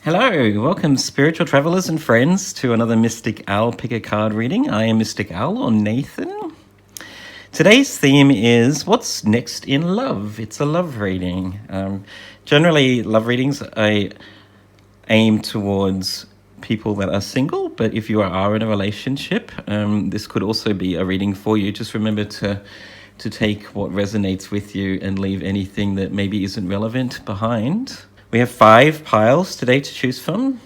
Hello, welcome spiritual travelers and friends to another Mystic Owl Pick a Card reading. I am Mystic Owl, or Nathan. Today's theme is what's next in love. It's a love reading. Generally, love readings I aim towards people that are single, but if you are in a relationship, this could also be a reading for you. Just remember to take what resonates with you and leave anything that maybe isn't relevant behind. We have 5 piles today to choose from.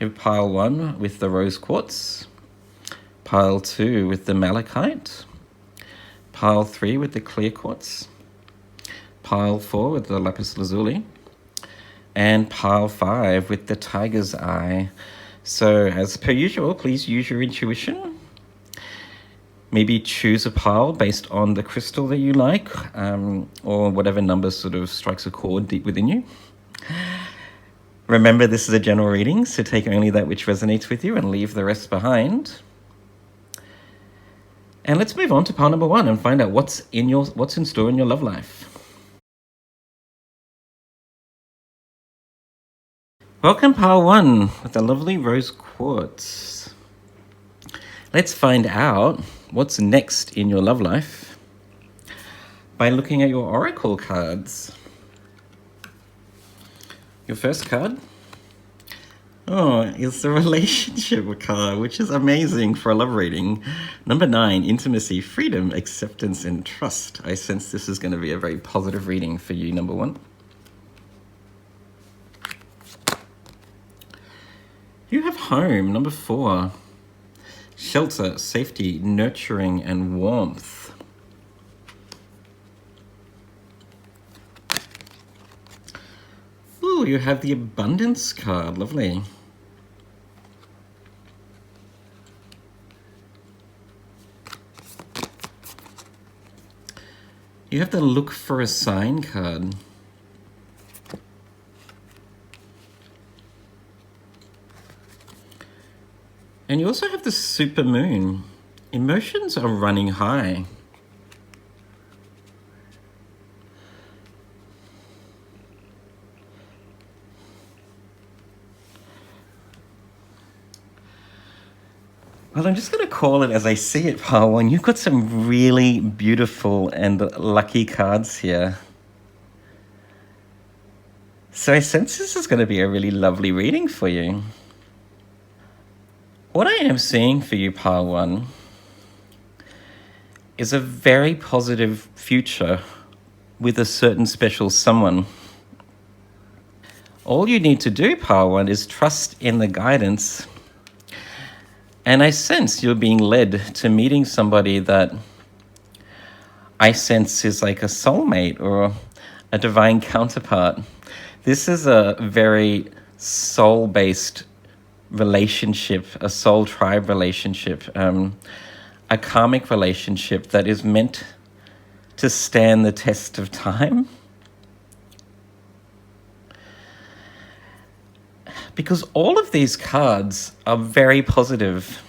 We have pile 1 with the rose quartz, pile 2 with the malachite, pile 3 with the clear quartz, pile 4 with the lapis lazuli, and pile 5 with the tiger's eye. So as per usual, please use your intuition. Maybe choose a pile based on the crystal that you like, or whatever number sort of strikes a chord deep within you. Remember, this is a general reading, so take only that which resonates with you and leave the rest behind. And let's move on to pile number 1 and find out what's in store in your love life. Welcome, pile 1 with the lovely rose quartz. Let's find out what's next in your love life by looking at your oracle cards. Your first card, is the relationship card, which is amazing for a love reading. Number 9, intimacy, freedom, acceptance, and trust. I sense this is going to be a very positive reading for you, number 1. You have home, number 4. Shelter, safety, nurturing, and warmth. Ooh, you have the abundance card. Lovely. You have the look for a sign card. And you also have the super moon. Emotions are running high. Well, I'm just going to call it as I see it, pile 1. You've got some really beautiful and lucky cards here. So I sense this is going to be a really lovely reading for you. What I am seeing for you, pile 1, is a very positive future with a certain special someone. All you need to do, pile 1, is trust in the guidance. And I sense you're being led to meeting somebody that I sense is like a soulmate or a divine counterpart. This is a very soul-based relationship, a soul tribe relationship, a karmic relationship that is meant to stand the test of time. Because all of these cards are very positive.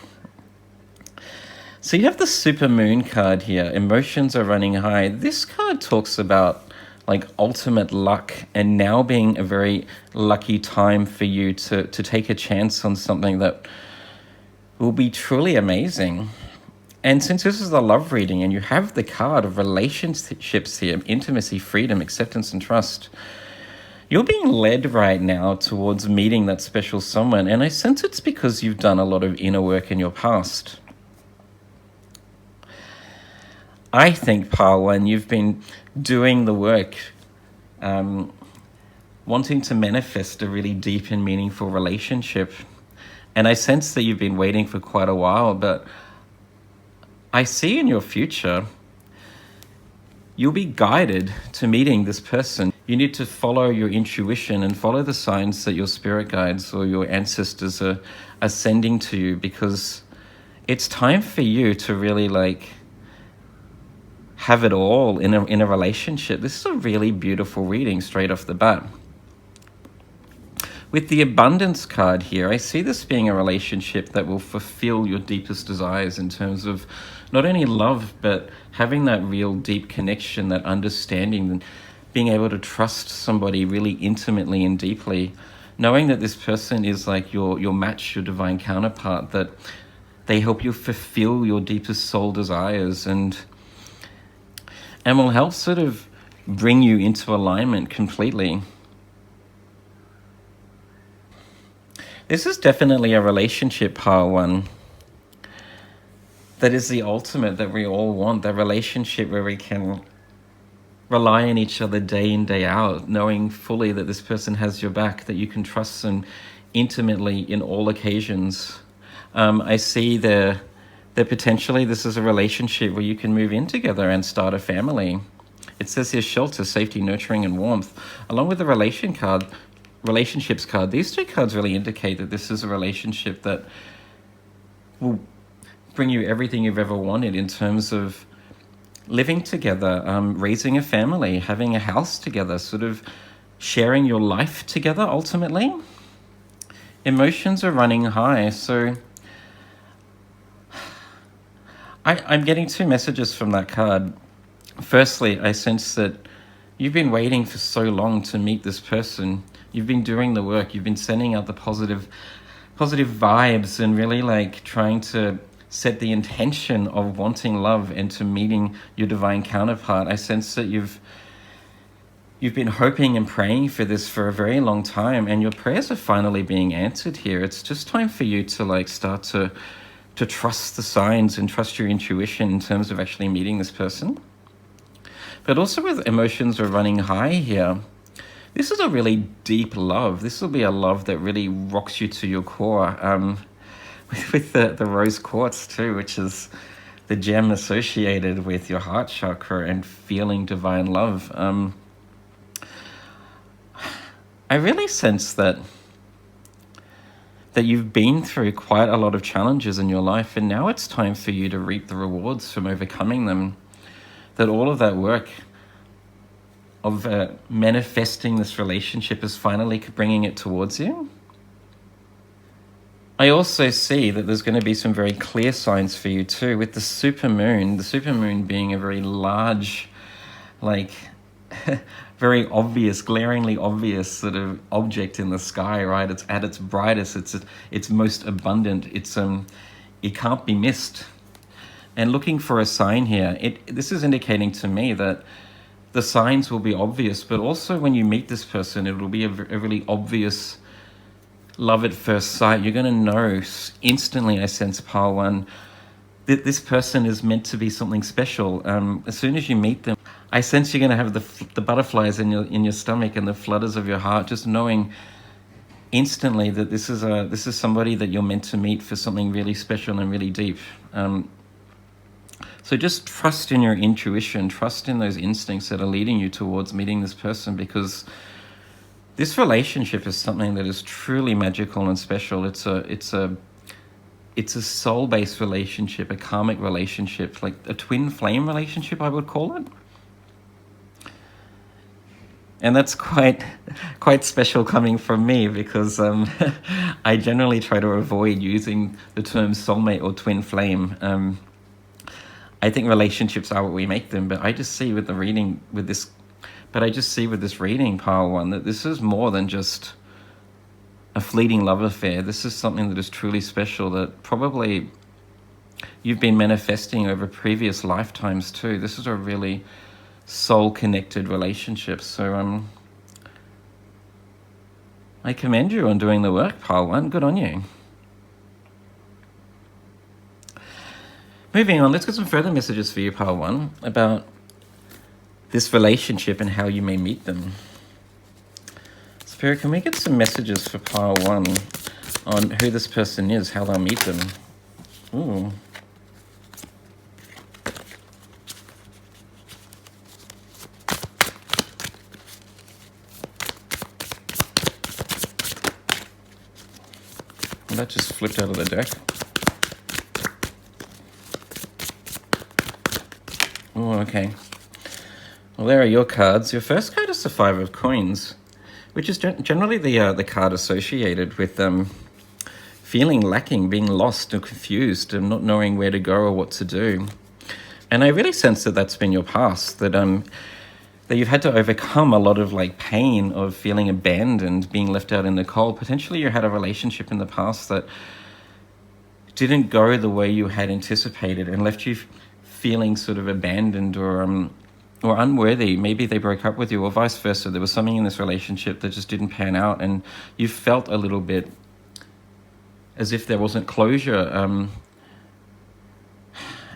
So you have the super moon card here. Emotions are running high. This card talks about like ultimate luck and now being a very lucky time for you to take a chance on something that will be truly amazing. And since this is a love reading and you have the card of relationships here, intimacy, freedom, acceptance, and trust, you're being led right now towards meeting that special someone. And I sense it's because you've done a lot of inner work in your past. I think, pile 1, you've been doing the work, wanting to manifest a really deep and meaningful relationship. And I sense that you've been waiting for quite a while, but I see in your future, you'll be guided to meeting this person. You need to follow your intuition and follow the signs that your spirit guides or your ancestors are sending to you, because it's time for you to really have it all in a relationship. This is a really beautiful reading straight off the bat. With the abundance card here, I see this being a relationship that will fulfill your deepest desires in terms of not only love, but having that real deep connection, that understanding, being able to trust somebody really intimately and deeply, knowing that this person is like your match, your divine counterpart, that they help you fulfill your deepest soul desires and will help sort of bring you into alignment completely. This is definitely a relationship, pile one, that is the ultimate that we all want, that relationship where we can rely on each other day in, day out, knowing fully that this person has your back, that you can trust them intimately in all occasions. I see that potentially this is a relationship where you can move in together and start a family. It says here shelter, safety, nurturing, and warmth. Along with the relationships card, these two cards really indicate that this is a relationship that will bring you everything you've ever wanted in terms of living together, raising a family, having a house together, sort of sharing your life together ultimately. Emotions are running high, so I'm getting two messages from that card. Firstly, I sense that you've been waiting for so long to meet this person. You've been doing the work. You've been sending out the positive vibes and really like trying to set the intention of wanting love and to meeting your divine counterpart. I sense that you've been hoping and praying for this for a very long time, and your prayers are finally being answered here. It's just time for you to like start to trust the signs and trust your intuition in terms of actually meeting this person. But also with emotions are running high here, this is a really deep love. This will be a love that really rocks you to your core. With the rose quartz too, which is the gem associated with your heart chakra and feeling divine love. I really sense that you've been through quite a lot of challenges in your life, and now it's time for you to reap the rewards from overcoming them. That all of that work of manifesting this relationship is finally bringing it towards you. I also see that there's going to be some very clear signs for you too, with the supermoon being a very large, like very obvious, glaringly obvious sort of object in the sky, right? It's at its brightest, it's most abundant, it can't be missed. And looking for a sign here, this is indicating to me that the signs will be obvious, but also when you meet this person, it will be a really obvious love at first sight. You're going to know instantly, I sense, pile one, that this person is meant to be something special. As soon as you meet them, I sense you're going to have the butterflies in your stomach and the flutters of your heart, just knowing instantly that this is somebody that you're meant to meet for something really special and really deep. So just trust in your intuition, trust in those instincts that are leading you towards meeting this person, because this relationship is something that is truly magical and special. It's a soul-based relationship, a karmic relationship, like a twin flame relationship, I would call it. And that's quite special coming from me, because I generally try to avoid using the term soulmate or twin flame. I think relationships are what we make them, but I just see with this reading, pile one, that this is more than just a fleeting love affair. This is something that is truly special, that probably you've been manifesting over previous lifetimes too. This is a really soul-connected relationship. So I commend you on doing the work, pile one. Good on you. Moving on, let's get some further messages for you, pile one, about this relationship and how you may meet them. Spirit, can we get some messages for pile one on who this person is, how they'll meet them? Ooh. Well, that just flipped out of the deck. Oh, okay. Well, there are your cards. Your first card is the Five of Coins, which is generally the card associated with feeling lacking, being lost or confused and not knowing where to go or what to do. And I really sense that that's been your past, that that you've had to overcome a lot of like pain of feeling abandoned, being left out in the cold. Potentially you had a relationship in the past that didn't go the way you had anticipated and left you feeling sort of abandoned or unworthy. Maybe they broke up with you, or vice versa. There was something in this relationship that just didn't pan out, and you felt a little bit as if there wasn't closure.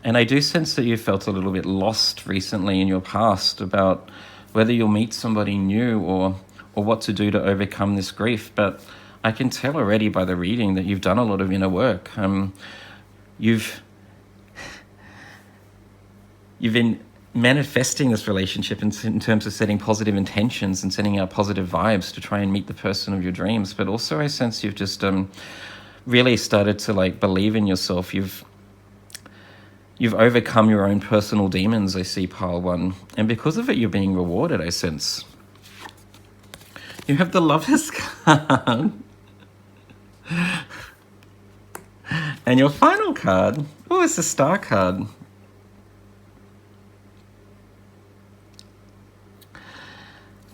And I do sense that you felt a little bit lost recently in your past about whether you'll meet somebody new or what to do to overcome this grief. But I can tell already by the reading that you've done a lot of inner work. You've been manifesting this relationship in terms of setting positive intentions and sending out positive vibes to try and meet the person of your dreams. But also I sense you've just really started to like believe in yourself. You've overcome your own personal demons, I see, pile one. And because of it, you're being rewarded, I sense. You have the Lovers card. And your final card, oh, it's the Star card.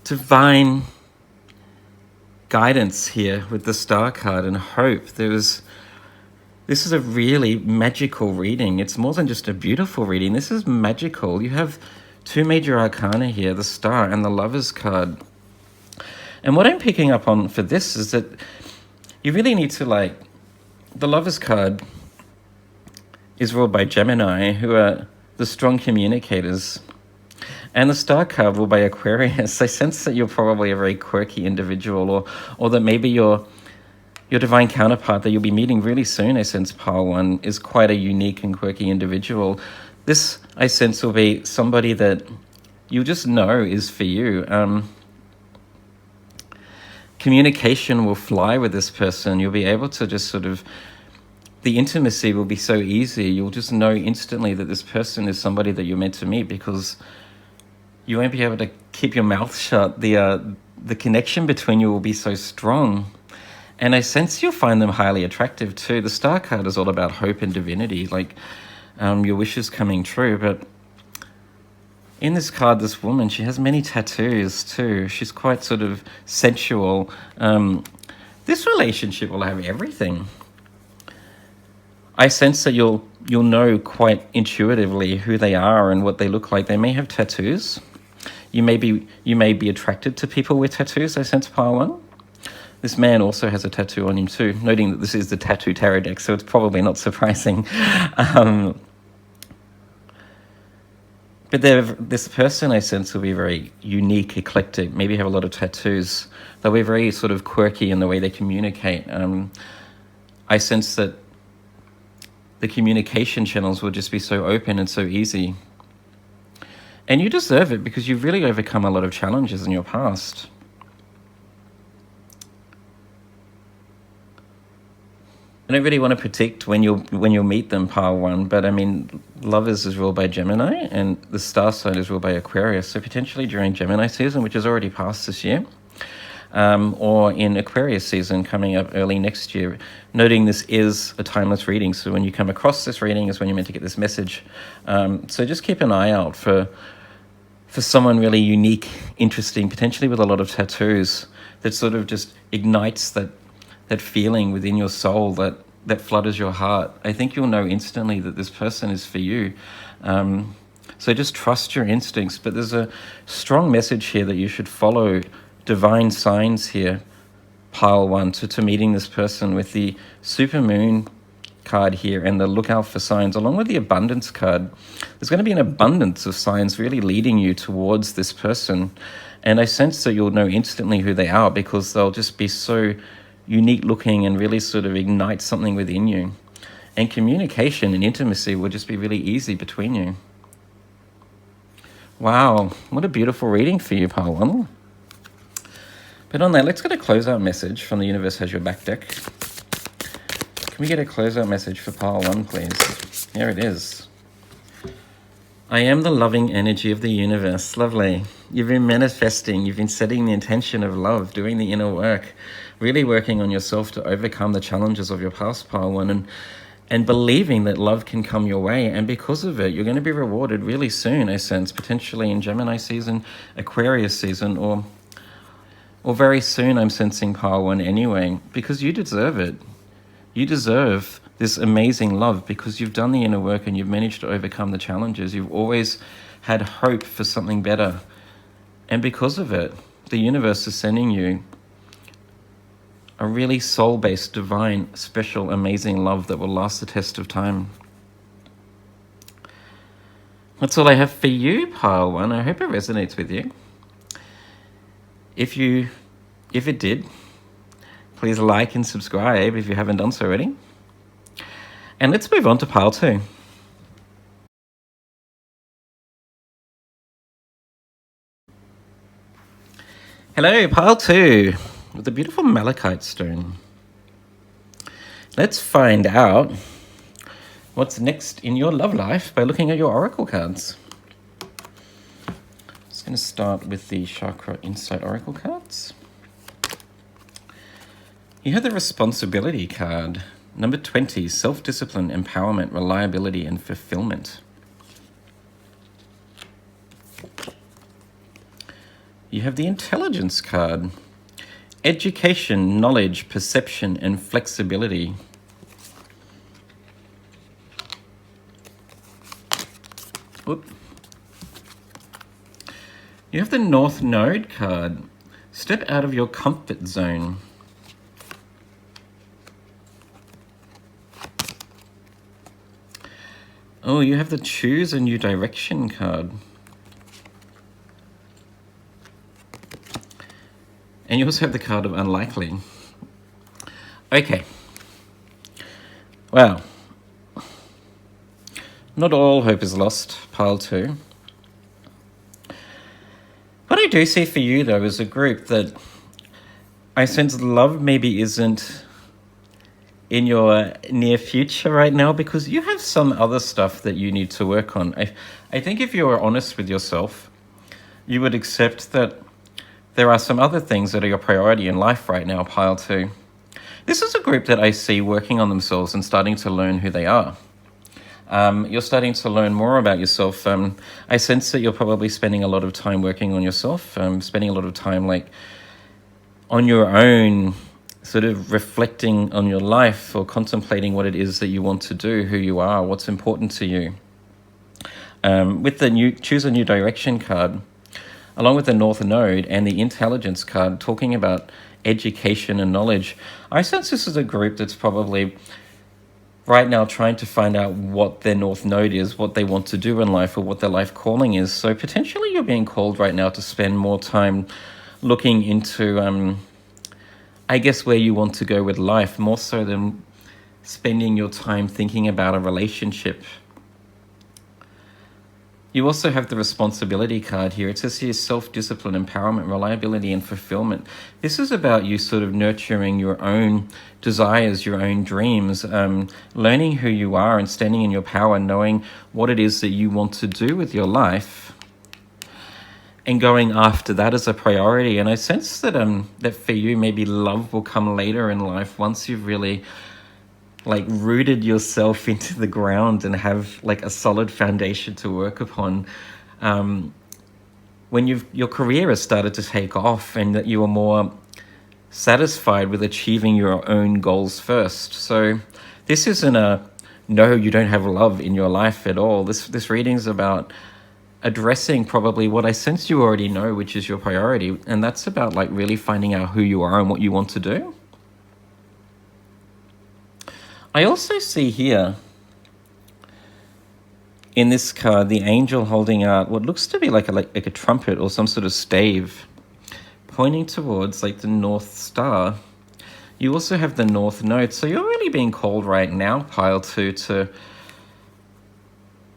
Divine guidance here with the Star card and hope. This is a really magical reading. It's more than just a beautiful reading. This is magical. You have two major arcana here, the Star and the Lovers card. And what I'm picking up on for this is that you really need to like, the Lovers card is ruled by Gemini, who are the strong communicators. And the Star card ruled by Aquarius. I sense that you're probably a very quirky individual, or that maybe your divine counterpart that you'll be meeting really soon, I sense, pile one, is quite a unique and quirky individual. This, I sense, will be somebody that you just know is for you. Communication will fly with this person. You'll be able to just sort of, the intimacy will be so easy. You'll just know instantly that this person is somebody that you're meant to meet, because you won't be able to keep your mouth shut. The connection between you will be so strong. And I sense you'll find them highly attractive too. The Star card is all about hope and divinity, like your wishes coming true. But in this card, this woman, she has many tattoos too. She's quite sort of sensual. This relationship will have everything. I sense that you'll know quite intuitively who they are and what they look like. They may have tattoos. You may be attracted to people with tattoos, I sense, pile one. This man also has a tattoo on him too, noting that this is the Tattoo Tarot deck, so it's probably not surprising. But this person, I sense, will be very unique, eclectic, maybe have a lot of tattoos. They'll be very sort of quirky in the way they communicate. I sense that the communication channels will just be so open and so easy. And you deserve it, because you've really overcome a lot of challenges in your past. I don't really want to predict when you'll meet them, pile one, but I mean, Lovers is ruled by Gemini and the Star sign is ruled by Aquarius. So potentially during Gemini season, which is already passed this year, or in Aquarius season coming up early next year. Noting this is a timeless reading, so when you come across this reading is when you're meant to get this message. So just keep an eye out for someone really unique, interesting, potentially with a lot of tattoos, that sort of just ignites that feeling within your soul that flutters your heart. I think you'll know instantly that this person is for you. So just trust your instincts. But there's a strong message here that you should follow divine signs here, pile one, to meeting this person, with the Supermoon card here and the Look Out for Signs, along with the Abundance card. There's going to be an abundance of signs really leading you towards this person. And I sense that you'll know instantly who they are, because they'll just be so unique looking and really sort of ignite something within you. And communication and intimacy will just be really easy between you. Wow, what a beautiful reading for you, pile one. But on that, let's get a closeout message from the Universe Has Your Back deck. Can we get a closeout message for pile one, please? Here it is. I am the loving energy of the universe. Lovely. You've been manifesting. You've been setting the intention of love, doing the inner work, really working on yourself to overcome the challenges of your past, pile one. and believing that love can come your way. And because of it, you're going to be rewarded really soon, I sense, potentially in Gemini season, Aquarius season, or very soon, I'm sensing pile 1 anyway, because you deserve it. You deserve this amazing love because you've done the inner work and you've managed to overcome the challenges. You've always had hope for something better. And because of it, the universe is sending you a really soul-based, divine, special, amazing love that will last the test of time. That's all I have for you, pile 1. I hope it resonates with you. If it did, please like and subscribe if you haven't done so already. And let's move on to pile 2. Hello, pile 2, with the beautiful Malachite stone. Let's find out what's next in your love life by looking at your oracle cards. I'm just going to start with the Chakra Insight oracle cards. You have the Responsibility card, number 20, self-discipline, empowerment, reliability, and fulfillment. You have the Intelligence card, education, knowledge, perception, and flexibility. Oop. You have the North Node card, step out of your comfort zone. Oh, you have the Choose a New Direction card. And you also have the card of Unlikely. Okay. Well, not all hope is lost, pile 2. What I do see for you, though, is a group that I sense love maybe isn't in your near future right now, because you have some other stuff that you need to work on. I think if you are honest with yourself, you would accept that there are some other things that are your priority in life right now, pile 2. This is a group that I see working on themselves and starting to learn who they are. You're starting to learn more about yourself. I sense that you're probably spending a lot of time working on yourself, spending a lot of time on your own, sort of reflecting on your life or contemplating what it is that you want to do, who you are, what's important to you. With the Choose a New Direction card, along with the North Node and the Intelligence card, talking about education and knowledge, I sense this is a group that's probably right now trying to find out what their North Node is, what they want to do in life, or what their life calling is. So potentially you're being called right now to spend more time looking into, I guess, where you want to go with life, more so than spending your time thinking about a relationship. You also have the Responsibility card here. It says here self-discipline, empowerment, reliability, and fulfillment. This is about you sort of nurturing your own desires, your own dreams, learning who you are and standing in your power, knowing what it is that you want to do with your life and going after that as a priority. And I sense that that for you, maybe love will come later in life once you've really rooted yourself into the ground and have a solid foundation to work upon. When your career has started to take off and that you are more satisfied with achieving your own goals first. So this isn't no, you don't have love in your life at all. This reading's about addressing probably what I sense you already know, which is your priority. And that's about really finding out who you are and what you want to do. I also see here in this card the angel holding out what looks to be like a trumpet or some sort of stave pointing towards the North Star. You also have the North Node, so you're really being called right now, pile 2, to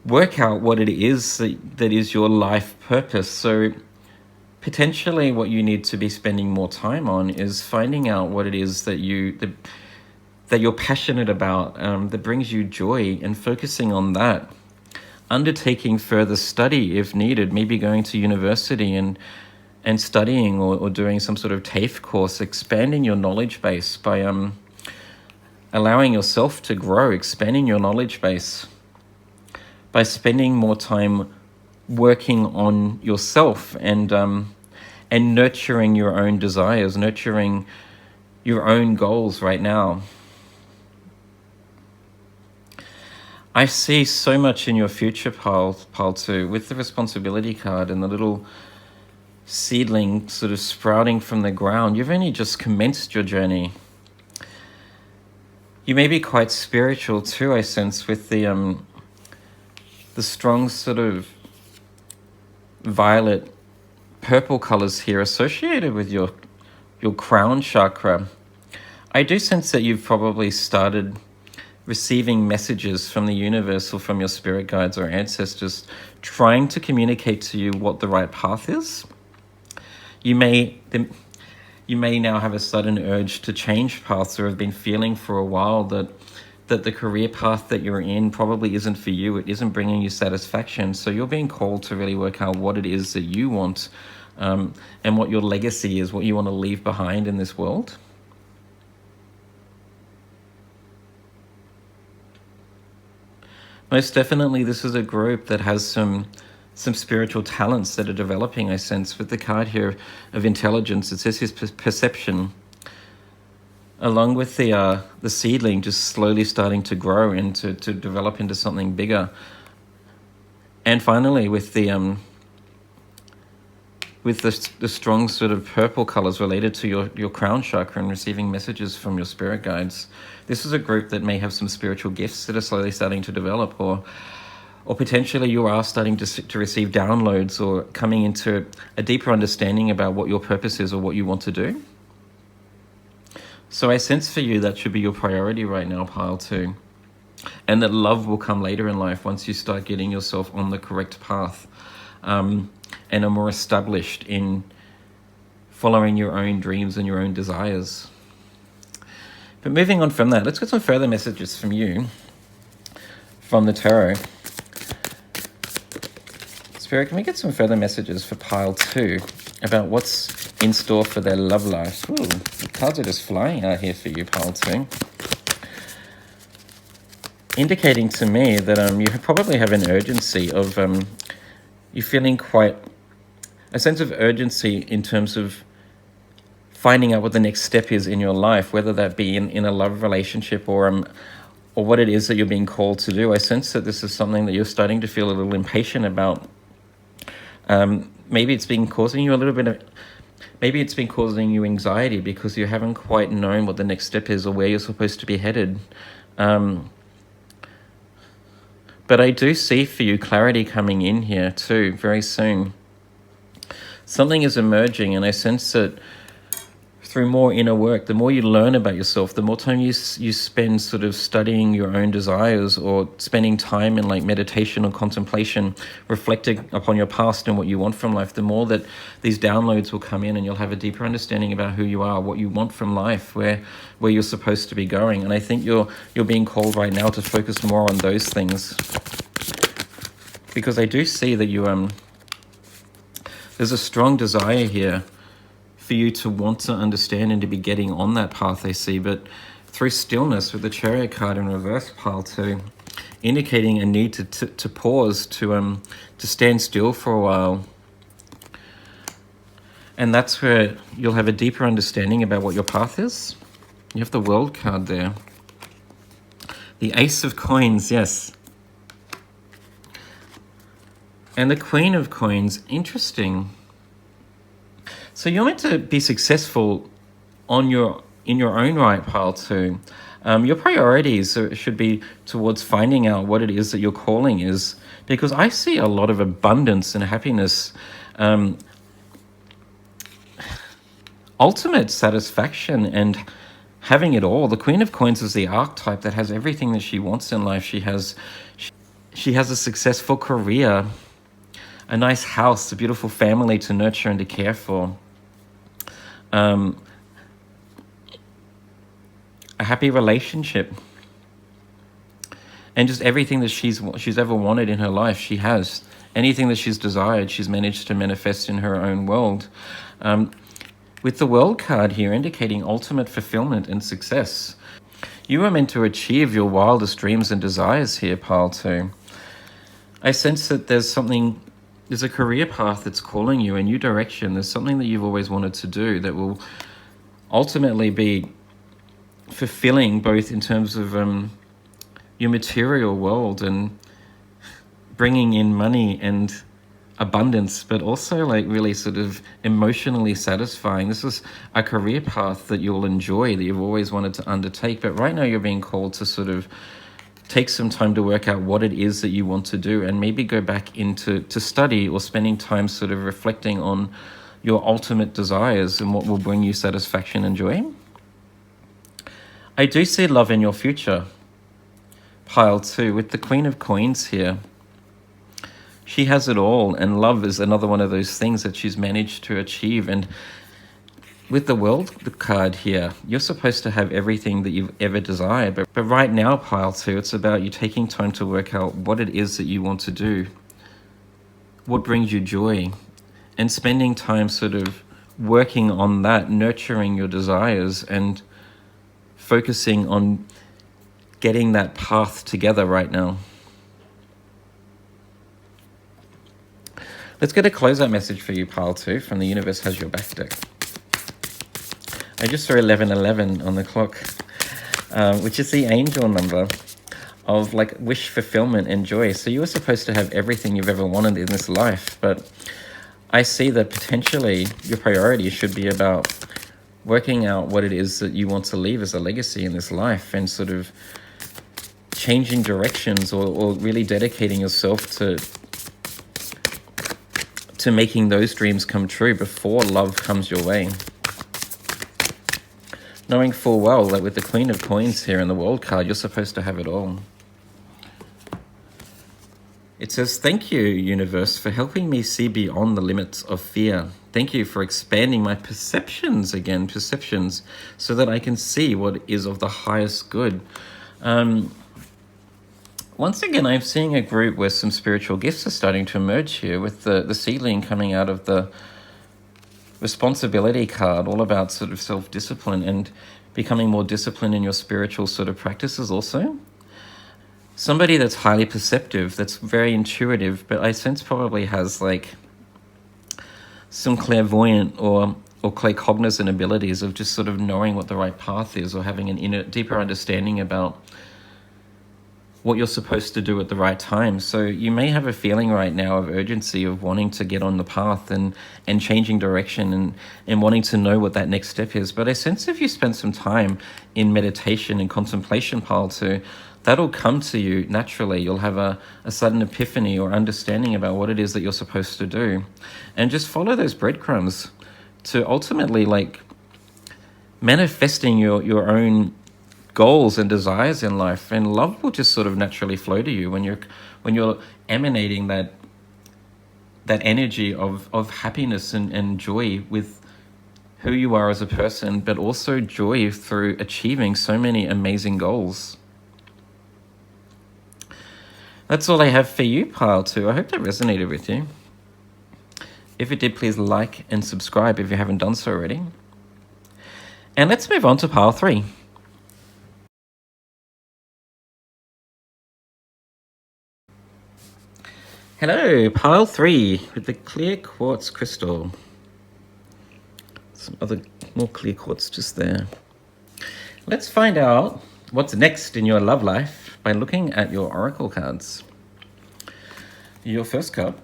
work out what it is that is your life purpose. So potentially what you need to be spending more time on is finding out what it is that you're passionate about, that brings you joy, and focusing on that. Undertaking further study if needed, maybe going to university and studying or doing some sort of TAFE course, expanding your knowledge base by allowing yourself to grow, expanding your knowledge base by spending more time working on yourself and nurturing your own desires, nurturing your own goals right now. I see so much in your future, pile 2, with the responsibility card and the little seedling sort of sprouting from the ground. You've only just commenced your journey. You may be quite spiritual too, I sense, with the strong sort of violet purple colors here associated with your crown chakra. I do sense that you've probably started receiving messages from the universe or from your spirit guides or ancestors trying to communicate to you what the right path is. You may now have a sudden urge to change paths, or have been feeling for a while that the career path that you're in probably isn't for you. It isn't bringing you satisfaction. So you're being called to really work out what it is that you want, and what your legacy is, what you want to leave behind in this world. Most definitely, this is a group that has some spiritual talents that are developing, I sense, with the card here of intelligence. It says his perception, along with the seedling just slowly starting to grow and to develop into something bigger. And finally, with the strong sort of purple colors related to your crown chakra and receiving messages from your spirit guides. This is a group that may have some spiritual gifts that are slowly starting to develop, or potentially you are starting to receive downloads or coming into a deeper understanding about what your purpose is or what you want to do. So I sense for you that should be your priority right now, pile 2. And that love will come later in life once you start getting yourself on the correct path, and are more established in following your own dreams and your own desires. But moving on from that, let's get some further messages from you, from the tarot. Spirit, can we get some further messages for pile 2 about what's in store for their love life? Ooh, the cards are just flying out here for you, pile 2. Indicating to me that you probably have an urgency of, you're feeling quite a sense of urgency in terms of finding out what the next step is in your life, whether that be in a love relationship or what it is that you're being called to do. I sense that this is something that you're starting to feel a little impatient about. Maybe it's been causing you anxiety because you haven't quite known what the next step is or where you're supposed to be headed. But I do see for you clarity coming in here too, very soon. Something is emerging, and I sense that through more inner work, the more you learn about yourself, the more time you spend sort of studying your own desires, or spending time in like meditation or contemplation, reflecting upon your past and what you want from life, the more that these downloads will come in, and you'll have a deeper understanding about who you are, what you want from life, where you're supposed to be going. And I think you're being called right now to focus more on those things, because I do see that you there's a strong desire here for you to want to understand and to be getting on that path, I see. But through stillness, with the Chariot card in reverse, pile 2, indicating a need to pause, to stand still for a while. And that's where you'll have a deeper understanding about what your path is. You have the World card there. The Ace of Coins, yes. And the Queen of Coins, interesting. So you're meant to be successful in your own right, pile 2. Your priorities should be towards finding out what it is that your calling is, because I see a lot of abundance and happiness, ultimate satisfaction and having it all. The Queen of Coins is the archetype that has everything that she wants in life. She has a successful career, a nice house, a beautiful family to nurture and to care for. A happy relationship, and just everything that she's ever wanted in her life, she has. Anything that she's desired, she's managed to manifest in her own world. With the World card here indicating ultimate fulfillment and success. You are meant to achieve your wildest dreams and desires here, pile 2. I sense that there's a career path that's calling you, a new direction. There's something that you've always wanted to do that will ultimately be fulfilling, both in terms of your material world and bringing in money and abundance, but also like really sort of emotionally satisfying. This is a career path that you'll enjoy, that you've always wanted to undertake, but right now you're being called to sort of take some time to work out what it is that you want to do, and maybe go back into study or spending time sort of reflecting on your ultimate desires and what will bring you satisfaction and joy. I do see love in your future, pile 2, with the Queen of Coins here. She has it all, and love is another one of those things that she's managed to achieve. And with the World card here, you're supposed to have everything that you've ever desired. But right now, pile 2, it's about you taking time to work out what it is that you want to do, what brings you joy, and spending time sort of working on that, nurturing your desires and focusing on getting that path together right now. Let's get a closeout message for you, pile 2, from the Universe Has Your Back deck. I just saw 1111 on the clock, which is the angel number of like wish fulfillment and joy. So you were supposed to have everything you've ever wanted in this life, but I see that potentially your priority should be about working out what it is that you want to leave as a legacy in this life, and sort of changing directions or really dedicating yourself to making those dreams come true before love comes your way. Knowing full well that with the Queen of Coins here in the World card, you're supposed to have it all. It says, thank you, universe, for helping me see beyond the limits of fear. Thank you for expanding my perceptions, so that I can see what is of the highest good. Once again, I'm seeing a group where some spiritual gifts are starting to emerge here, with the seedling coming out of the responsibility card, all about sort of self-discipline and becoming more disciplined in your spiritual sort of practices also. Somebody that's highly perceptive, that's very intuitive, but I sense probably has like some clairvoyant or claircognizant abilities of just sort of knowing what the right path is, or having an deeper understanding about what you're supposed to do at the right time. So you may have a feeling right now of urgency, of wanting to get on the path and changing direction and wanting to know what that next step is. But I sense if you spend some time in meditation and contemplation, pile 2, that'll come to you naturally. You'll have a sudden epiphany or understanding about what it is that you're supposed to do. And just follow those breadcrumbs to ultimately like manifesting your own goals and desires in life, and love will just sort of naturally flow to you when you're emanating that energy of happiness and joy with who you are as a person, but also joy through achieving so many amazing goals. That's all I have for you, pile 2. I hope that resonated with you. If it did, please like and subscribe if you haven't done so already. And let's move on to pile 3. Hello, pile 3 with the clear quartz crystal. Some other more clear quartz just there. Let's find out what's next in your love life by looking at your oracle cards. Your first card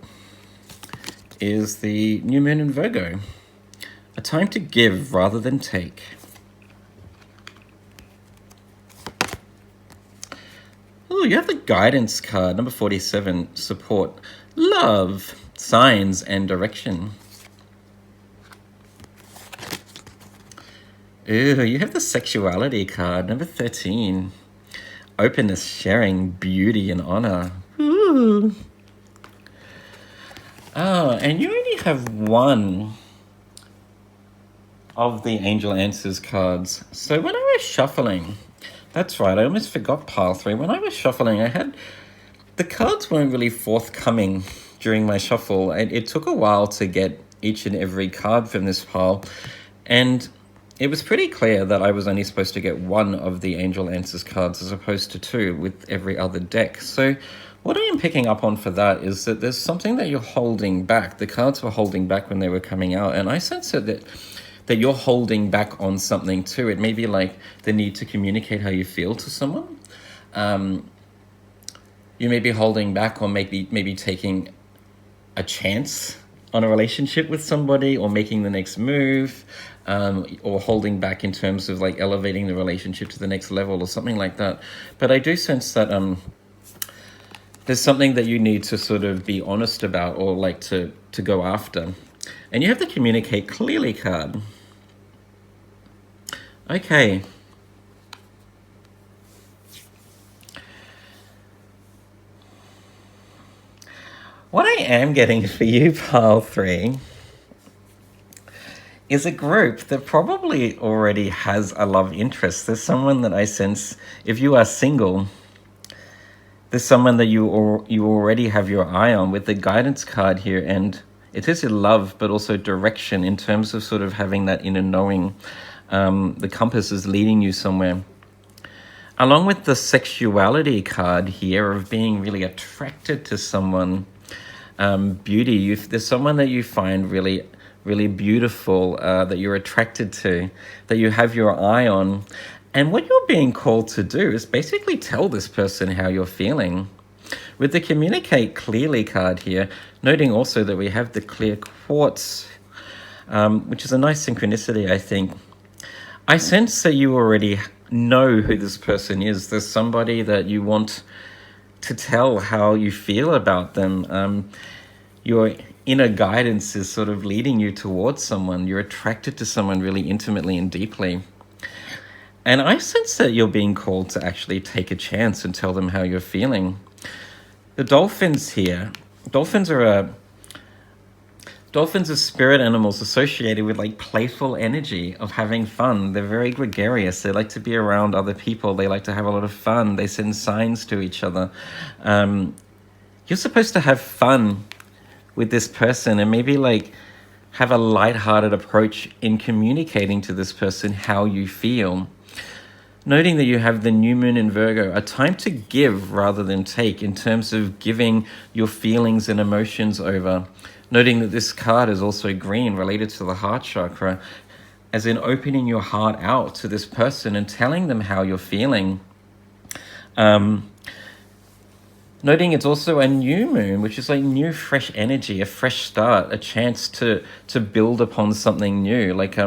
is the New Moon in Virgo. A time to give rather than take. Oh, you have the guidance card, number 47, support, love, signs, and direction. Ooh, you have the sexuality card, number 13, openness, sharing, beauty, and honor. Ooh. Oh, and you only have one of the Angel Answers cards. So when I was shuffling, that's right, I almost forgot pile 3. When I was shuffling, the cards weren't really forthcoming during my shuffle. It took a while to get each and every card from this pile. And it was pretty clear that I was only supposed to get one of the Angel Answers cards as opposed to two with every other deck. So what I am picking up on for that is that there's something that you're holding back. The cards were holding back when they were coming out, and I sense that you're holding back on something too. It may be like the need to communicate how you feel to someone. You may be holding back, or maybe taking a chance on a relationship with somebody, or making the next move, or holding back in terms of like elevating the relationship to the next level or something like that. But I do sense that there's something that you need to sort of be honest about, or like to go after. And you have the Communicate Clearly card. Okay. What I am getting for you, pile 3, is a group that probably already has a love interest. There's someone that I sense, if you are single, there's someone that you already have your eye on with the guidance card here. And it is in love, but also direction in terms of sort of having that inner knowing. The compass is leading you somewhere. Along with the sexuality card here of being really attracted to someone, beauty. There's someone that you find really, really beautiful, that you're attracted to, that you have your eye on. And what you're being called to do is basically tell this person how you're feeling. With the Communicate Clearly card here, noting also that we have the clear quartz, which is a nice synchronicity, I think. I sense that you already know who this person is. There's somebody that you want to tell how you feel about them. Your inner guidance is sort of leading you towards someone. You're attracted to someone really intimately and deeply. And I sense that you're being called to actually take a chance and tell them how you're feeling. The dolphins here, dolphins are spirit animals associated with like playful energy of having fun. They're very gregarious. They like to be around other people. They like to have a lot of fun. They send signs to each other. You're supposed to have fun with this person, and maybe like have a lighthearted approach in communicating to this person how you feel. Noting that you have the new moon in Virgo, a time to give rather than take in terms of giving your feelings and emotions over. Noting that this card is also green, related to the heart chakra, as in opening your heart out to this person and telling them how you're feeling. Noting it's also a new moon, which is like new, fresh energy, a fresh start, a chance to build upon something new, like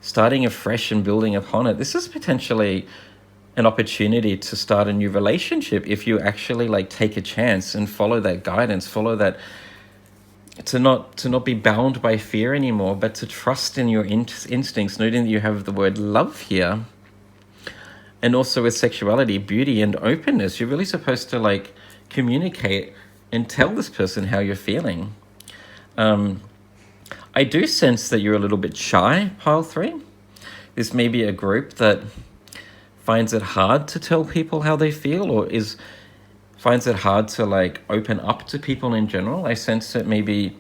starting afresh and building upon it. This is potentially an opportunity to start a new relationship if you actually like take a chance and follow that guidance, follow that, to not be bound by fear anymore, but to trust in your instincts. Noting that you have the word love here, and also with sexuality, beauty, and openness. You're really supposed to like communicate and tell this person how you're feeling. I do sense that you're a little bit shy, pile 3. This may be a group that finds it hard to tell people how they feel, or finds it hard to like open up to people in general. I sense that maybe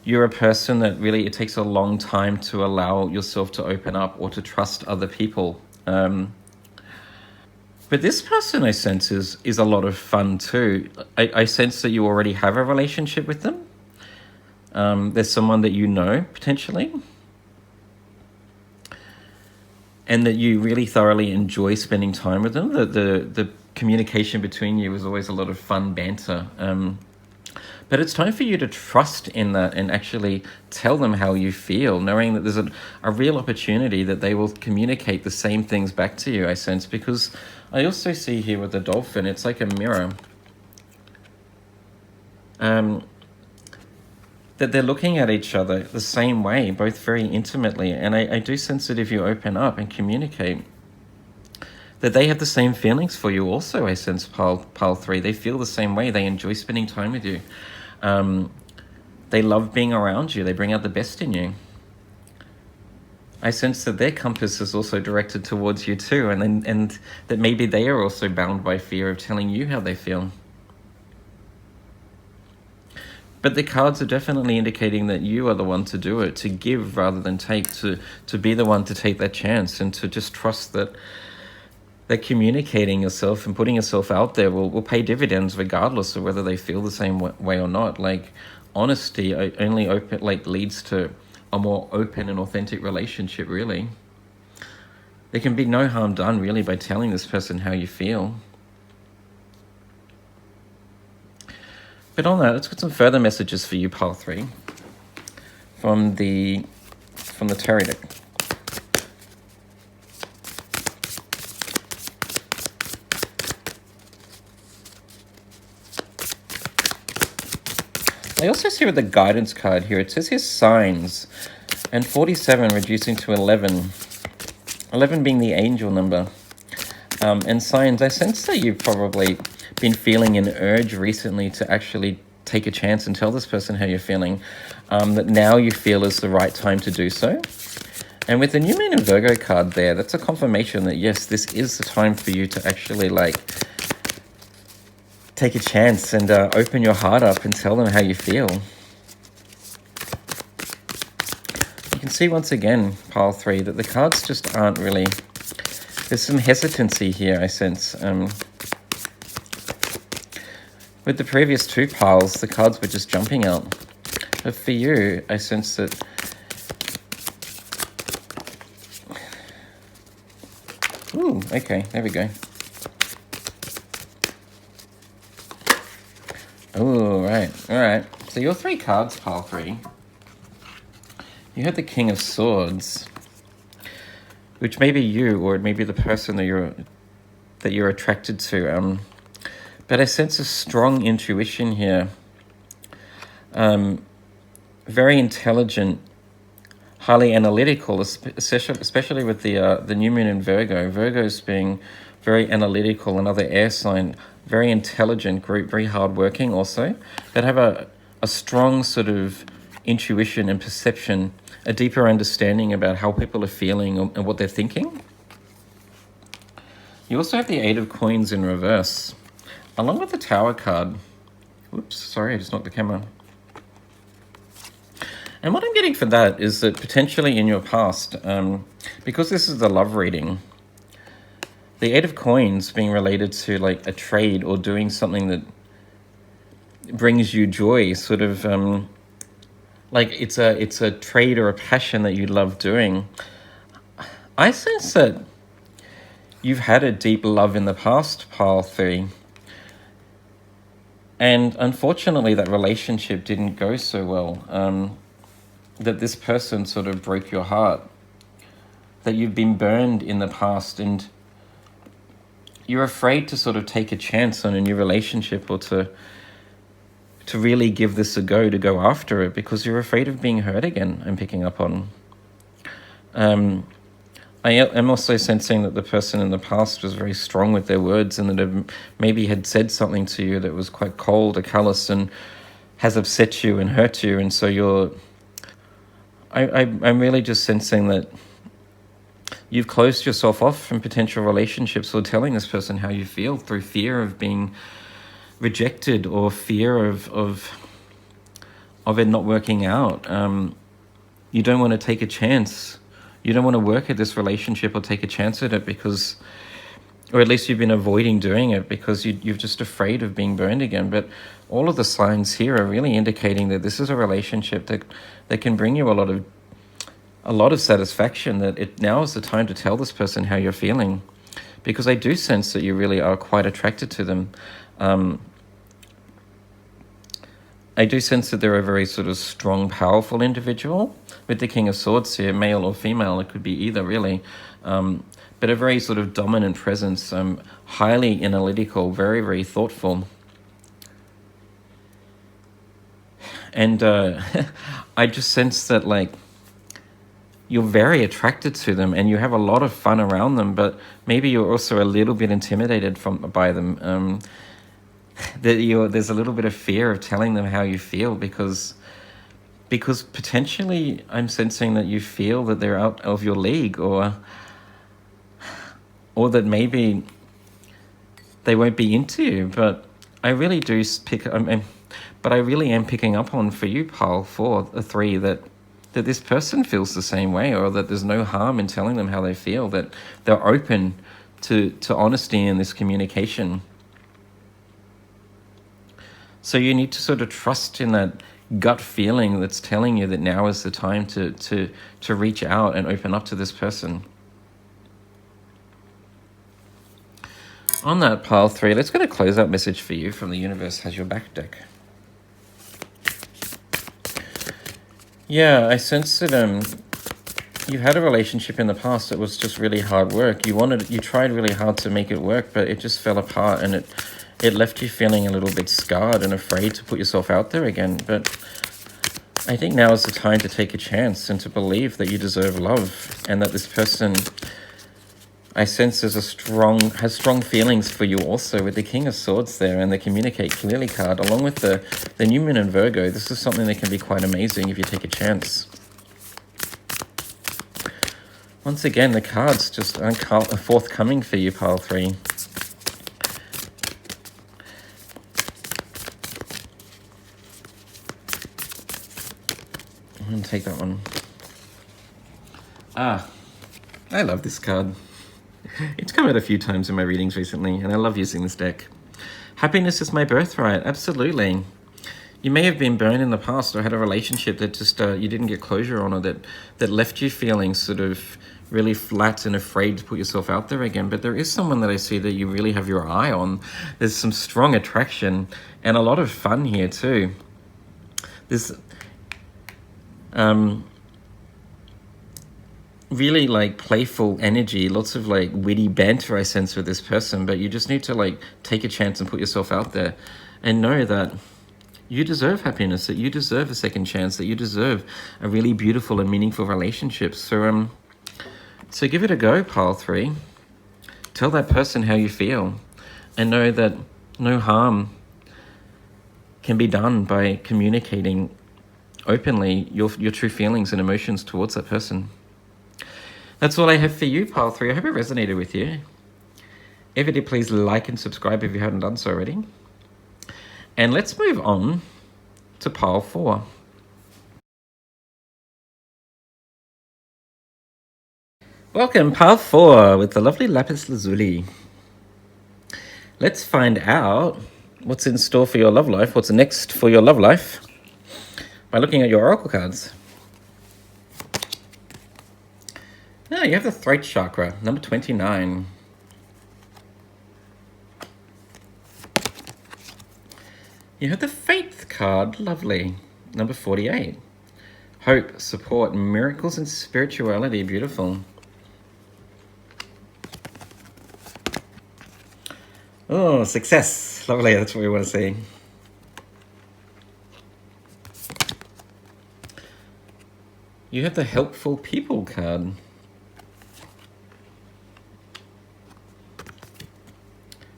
you're a person that really, it takes a long time to allow yourself to open up or to trust other people. But this person, I sense, is a lot of fun too. I sense that you already have a relationship with them. There's someone that you know, potentially. And that you really thoroughly enjoy spending time with them. The communication between you is always a lot of fun banter. But it's time for you to trust in that and actually tell them how you feel, knowing that there's a real opportunity that they will communicate the same things back to you, I sense. Because I also see here with the dolphin, it's like a mirror. That they're looking at each other the same way, both very intimately. And I do sense that if you open up and communicate, that they have the same feelings for you also, I sense, pile 3. They feel the same way. They enjoy spending time with you. They love being around you. They bring out the best in you. I sense that their compass is also directed towards you too, and that maybe they are also bound by fear of telling you how they feel. But the cards are definitely indicating that you are the one to do it, to give rather than take, to be the one to take that chance, and to just trust that communicating yourself and putting yourself out there will pay dividends regardless of whether they feel the same way or not. Like, honesty only leads to a more open and authentic relationship, really. There can be no harm done, really, by telling this person how you feel. But on that, let's get some further messages for you, pile 3, from the tarot deck. I also see with the guidance card here, it says here signs, and 47 reducing to 11. 11 being the angel number. And signs, I sense that you've probably been feeling an urge recently to actually take a chance and tell this person how you're feeling, that now you feel is the right time to do so. And with the New Moon and Virgo card there, that's a confirmation that yes, this is the time for you to actually take a chance and open your heart up and tell them how you feel. You can see once again, pile 3, that the cards just aren't really... There's some hesitancy here, I sense. With the previous 2 piles, the cards were just jumping out. But for you, I sense that... Ooh, okay, there we go. Oh, right, all right. So your 3 cards, pile 3. You had the King of Swords, which may be you, or it may be the person that you're attracted to. But I sense a strong intuition here. Very intelligent, highly analytical, especially with the New Moon in Virgo. Virgo's being very analytical, another air sign, very intelligent group, very hardworking also, that have a strong sort of intuition and perception, a deeper understanding about how people are feeling and what they're thinking. You also have the 8 of Coins in reverse, along with the Tower card. Whoops, sorry, I just knocked the camera. And what I'm getting for that is that potentially in your past, because this is the love reading, the 8 of Coins being related to like a trade or doing something that brings you joy, sort of like it's a trade or a passion that you love doing. I sense that you've had a deep love in the past, pile 3. And unfortunately, that relationship didn't go so well. That this person sort of broke your heart. That you've been burned in the past, and you're afraid to sort of take a chance on a new relationship, or to really give this a go, to go after it, because you're afraid of being hurt again. I'm picking up on. I am also sensing that the person in the past was very strong with their words, and that maybe had said something to you that was quite cold or callous and has upset you and hurt you. And so I'm really just sensing that you've closed yourself off from potential relationships or telling this person how you feel through fear of being rejected or fear of it not working out. You don't want to take a chance. You don't want to work at this relationship or take a chance at it because, or at least you've been avoiding doing it because you're just afraid of being burned again. But all of the signs here are really indicating that this is a relationship that can bring you a lot of satisfaction, that now is the time to tell this person how you're feeling, because I do sense that you really are quite attracted to them. I do sense that they're a very sort of strong, powerful individual. With the King of Swords here, male or female, it could be either really. But a very sort of dominant presence, highly analytical, very, very thoughtful. And I just sense that like you're very attracted to them and you have a lot of fun around them, but maybe you're also a little bit intimidated by them. There's a little bit of fear of telling them how you feel because potentially I'm sensing that you feel that they're out of your league, or that maybe they won't be into you. But I really do But I really am picking up on, for you, pile 4, a 3, that this person feels the same way, or that there's no harm in telling them how they feel, that they're open to honesty in this communication. So you need to sort of trust in that gut feeling that's telling you that now is the time to reach out and open up to this person. On that, pile 3, let's get a closeout message for you from the universe. Has your back deck. Yeah, I sense that you had a relationship in the past that was just really hard work. You tried really hard to make it work, but it just fell apart, and it left you feeling a little bit scarred and afraid to put yourself out there again. But I think now is the time to take a chance and to believe that you deserve love, and that this person, I sense, has strong feelings for you also, with the King of Swords there and the Communicate Clearly card, along with the New Moon and Virgo. This is something that can be quite amazing if you take a chance. Once again, the cards just are forthcoming for you, pile 3. I'm going to take that one. I love this card. It's come out a few times in my readings recently, and I love using this deck. Happiness is my birthright. Absolutely. You may have been burned in the past, or had a relationship that just you didn't get closure on, or that left you feeling sort of really flat and afraid to put yourself out there again. But there is someone that I see that you really have your eye on. There's some strong attraction and a lot of fun here too. There's really like playful energy, lots of like witty banter I sense with this person, but you just need to like take a chance and put yourself out there and know that you deserve happiness, that you deserve a second chance, that you deserve a really beautiful and meaningful relationship. So give it a go, pile 3. Tell that person how you feel, and know that no harm can be done by communicating openly your true feelings and emotions towards that person. That's all I have for you, pile 3. I hope it resonated with you. If it did, please like and subscribe if you haven't done so already. And let's move on to pile 4. Welcome, pile 4, with the lovely Lapis lazuli. Let's find out what's in store for your love life, what's next for your love life, by looking at your oracle cards. You have the throat chakra, number 29. You have the faith card, lovely, number 48. Hope, support, miracles, and spirituality, beautiful. Oh, success, lovely, that's what we want to see. You have the helpful people card.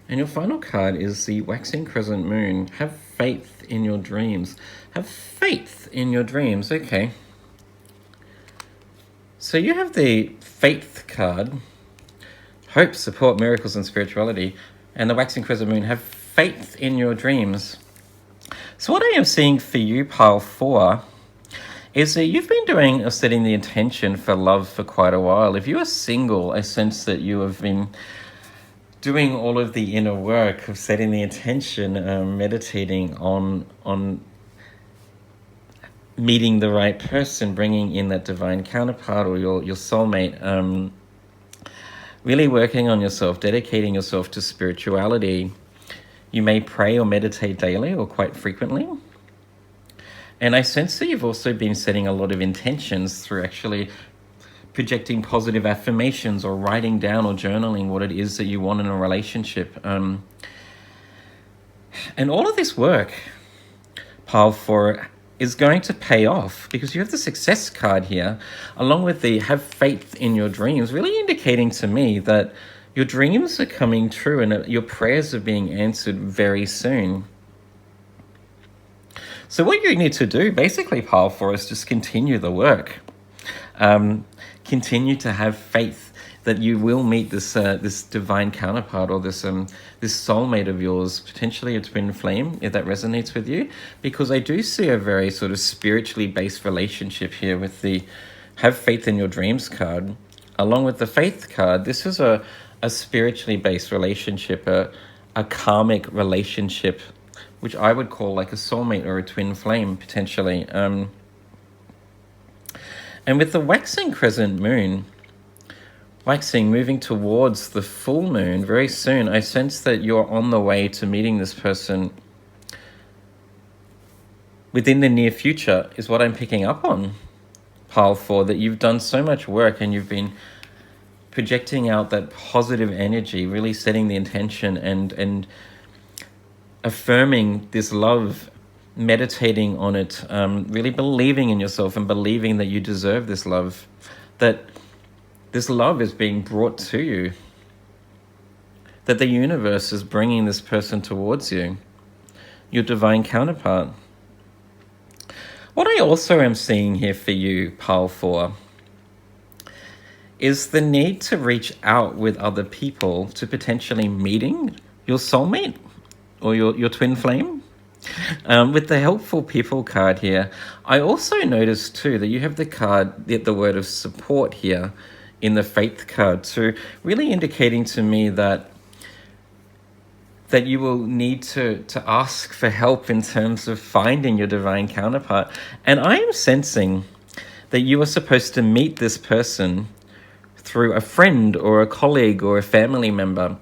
And your final card is the waxing crescent moon. Have faith in your dreams. Have faith in your dreams. Okay. So you have the faith card. Hope, support, miracles, and spirituality. And the waxing crescent moon. Have faith in your dreams. So what I am seeing for you, pile 4, is that you've been doing or setting the intention for love for quite a while. If you are single, I sense that you have been doing all of the inner work of setting the intention, meditating on meeting the right person, bringing in that divine counterpart or your soulmate, really working on yourself, dedicating yourself to spirituality. You may pray or meditate daily or quite frequently. And I sense that you've also been setting a lot of intentions through actually projecting positive affirmations or writing down or journaling what it is that you want in a relationship. And all of this work, pile 4, is going to pay off because you have the success card here, along with the have faith in your dreams, really indicating to me that your dreams are coming true and your prayers are being answered very soon. So what you need to do, basically, pile 4, is just continue the work. Continue to have faith that you will meet this this divine counterpart, or this soulmate of yours, potentially a twin flame, if that resonates with you. Because I do see a very sort of spiritually based relationship here with the have faith in your dreams card. Along with the faith card, this is a spiritually based relationship, a karmic relationship, which I would call like a soulmate or a twin flame, potentially. And with the waxing crescent moon, moving towards the full moon very soon, I sense that you're on the way to meeting this person within the near future, is what I'm picking up on, pile 4, that you've done so much work and you've been projecting out that positive energy, really setting the intention and affirming this love, meditating on it, really believing in yourself and believing that you deserve this love, that this love is being brought to you, that the universe is bringing this person towards you, your divine counterpart. What I also am seeing here for you, pile 4, is the need to reach out with other people to potentially meeting your soulmate or your twin flame. With the helpful people card here, I also noticed too that you have the card, the word of support here in the faith card, so really indicating to me that you will need to ask for help in terms of finding your divine counterpart. And I am sensing that you are supposed to meet this person through a friend or a colleague or a family member,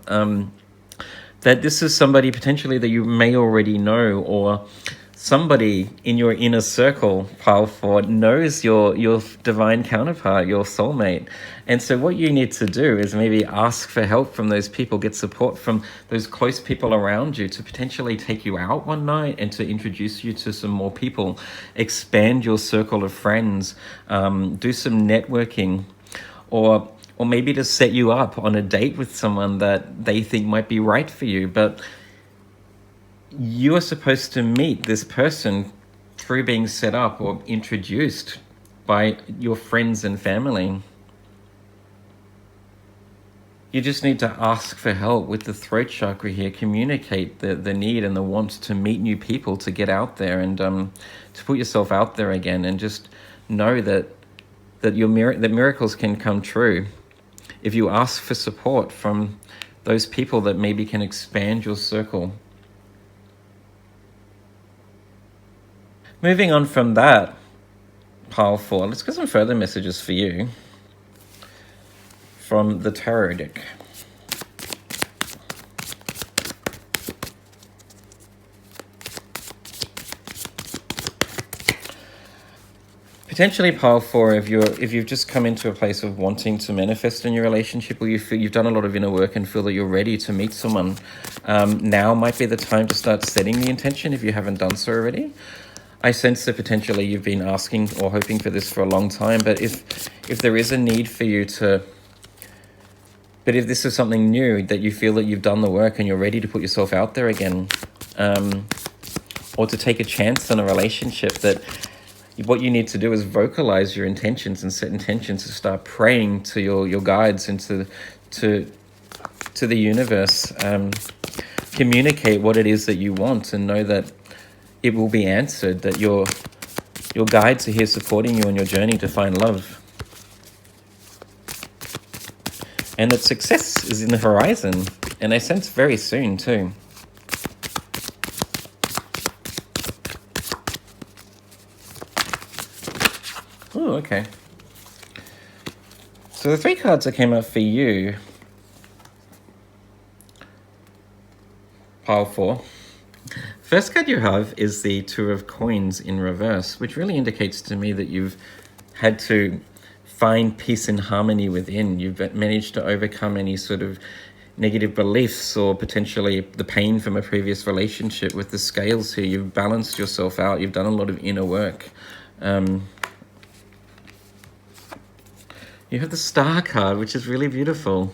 that this is somebody potentially that you may already know, or somebody in your inner circle, pile 4, knows your divine counterpart, your soulmate. And so what you need to do is maybe ask for help from those people, get support from those close people around you to potentially take you out one night and to introduce you to some more people, expand your circle of friends, do some networking, or maybe to set you up on a date with someone that they think might be right for you. But you are supposed to meet this person through being set up or introduced by your friends and family. You just need to ask for help with the throat chakra here, communicate the need and the want to meet new people, to get out there and to put yourself out there again, and just know that that miracles can come true if you ask for support from those people that maybe can expand your circle. Moving on from that, pile 4, let's get some further messages for you from the tarot deck. Potentially, pile 4, if you've just come into a place of wanting to manifest in your relationship, or you feel you've done a lot of inner work and feel that you're ready to meet someone, now might be the time to start setting the intention if you haven't done so already. I sense that potentially you've been asking or hoping for this for a long time, but if there is a need for you to, but if this is something new, that you feel that you've done the work and you're ready to put yourself out there again, or to take a chance on a relationship, that what you need to do is vocalize your intentions and set intentions, to start praying to your guides and to the universe. Communicate what it is that you want and know that it will be answered, that your guides are here supporting you on your journey to find love. And that success is in the horizon, and I sense very soon too. Oh, okay. So the 3 cards that came up for you, pile 4. First card you have is the 2 of Coins in reverse, which really indicates to me that you've had to find peace and harmony within. You've managed to overcome any sort of negative beliefs or potentially the pain from a previous relationship. With the scales here, you've balanced yourself out. You've done a lot of inner work. You have the Star card, which is really beautiful.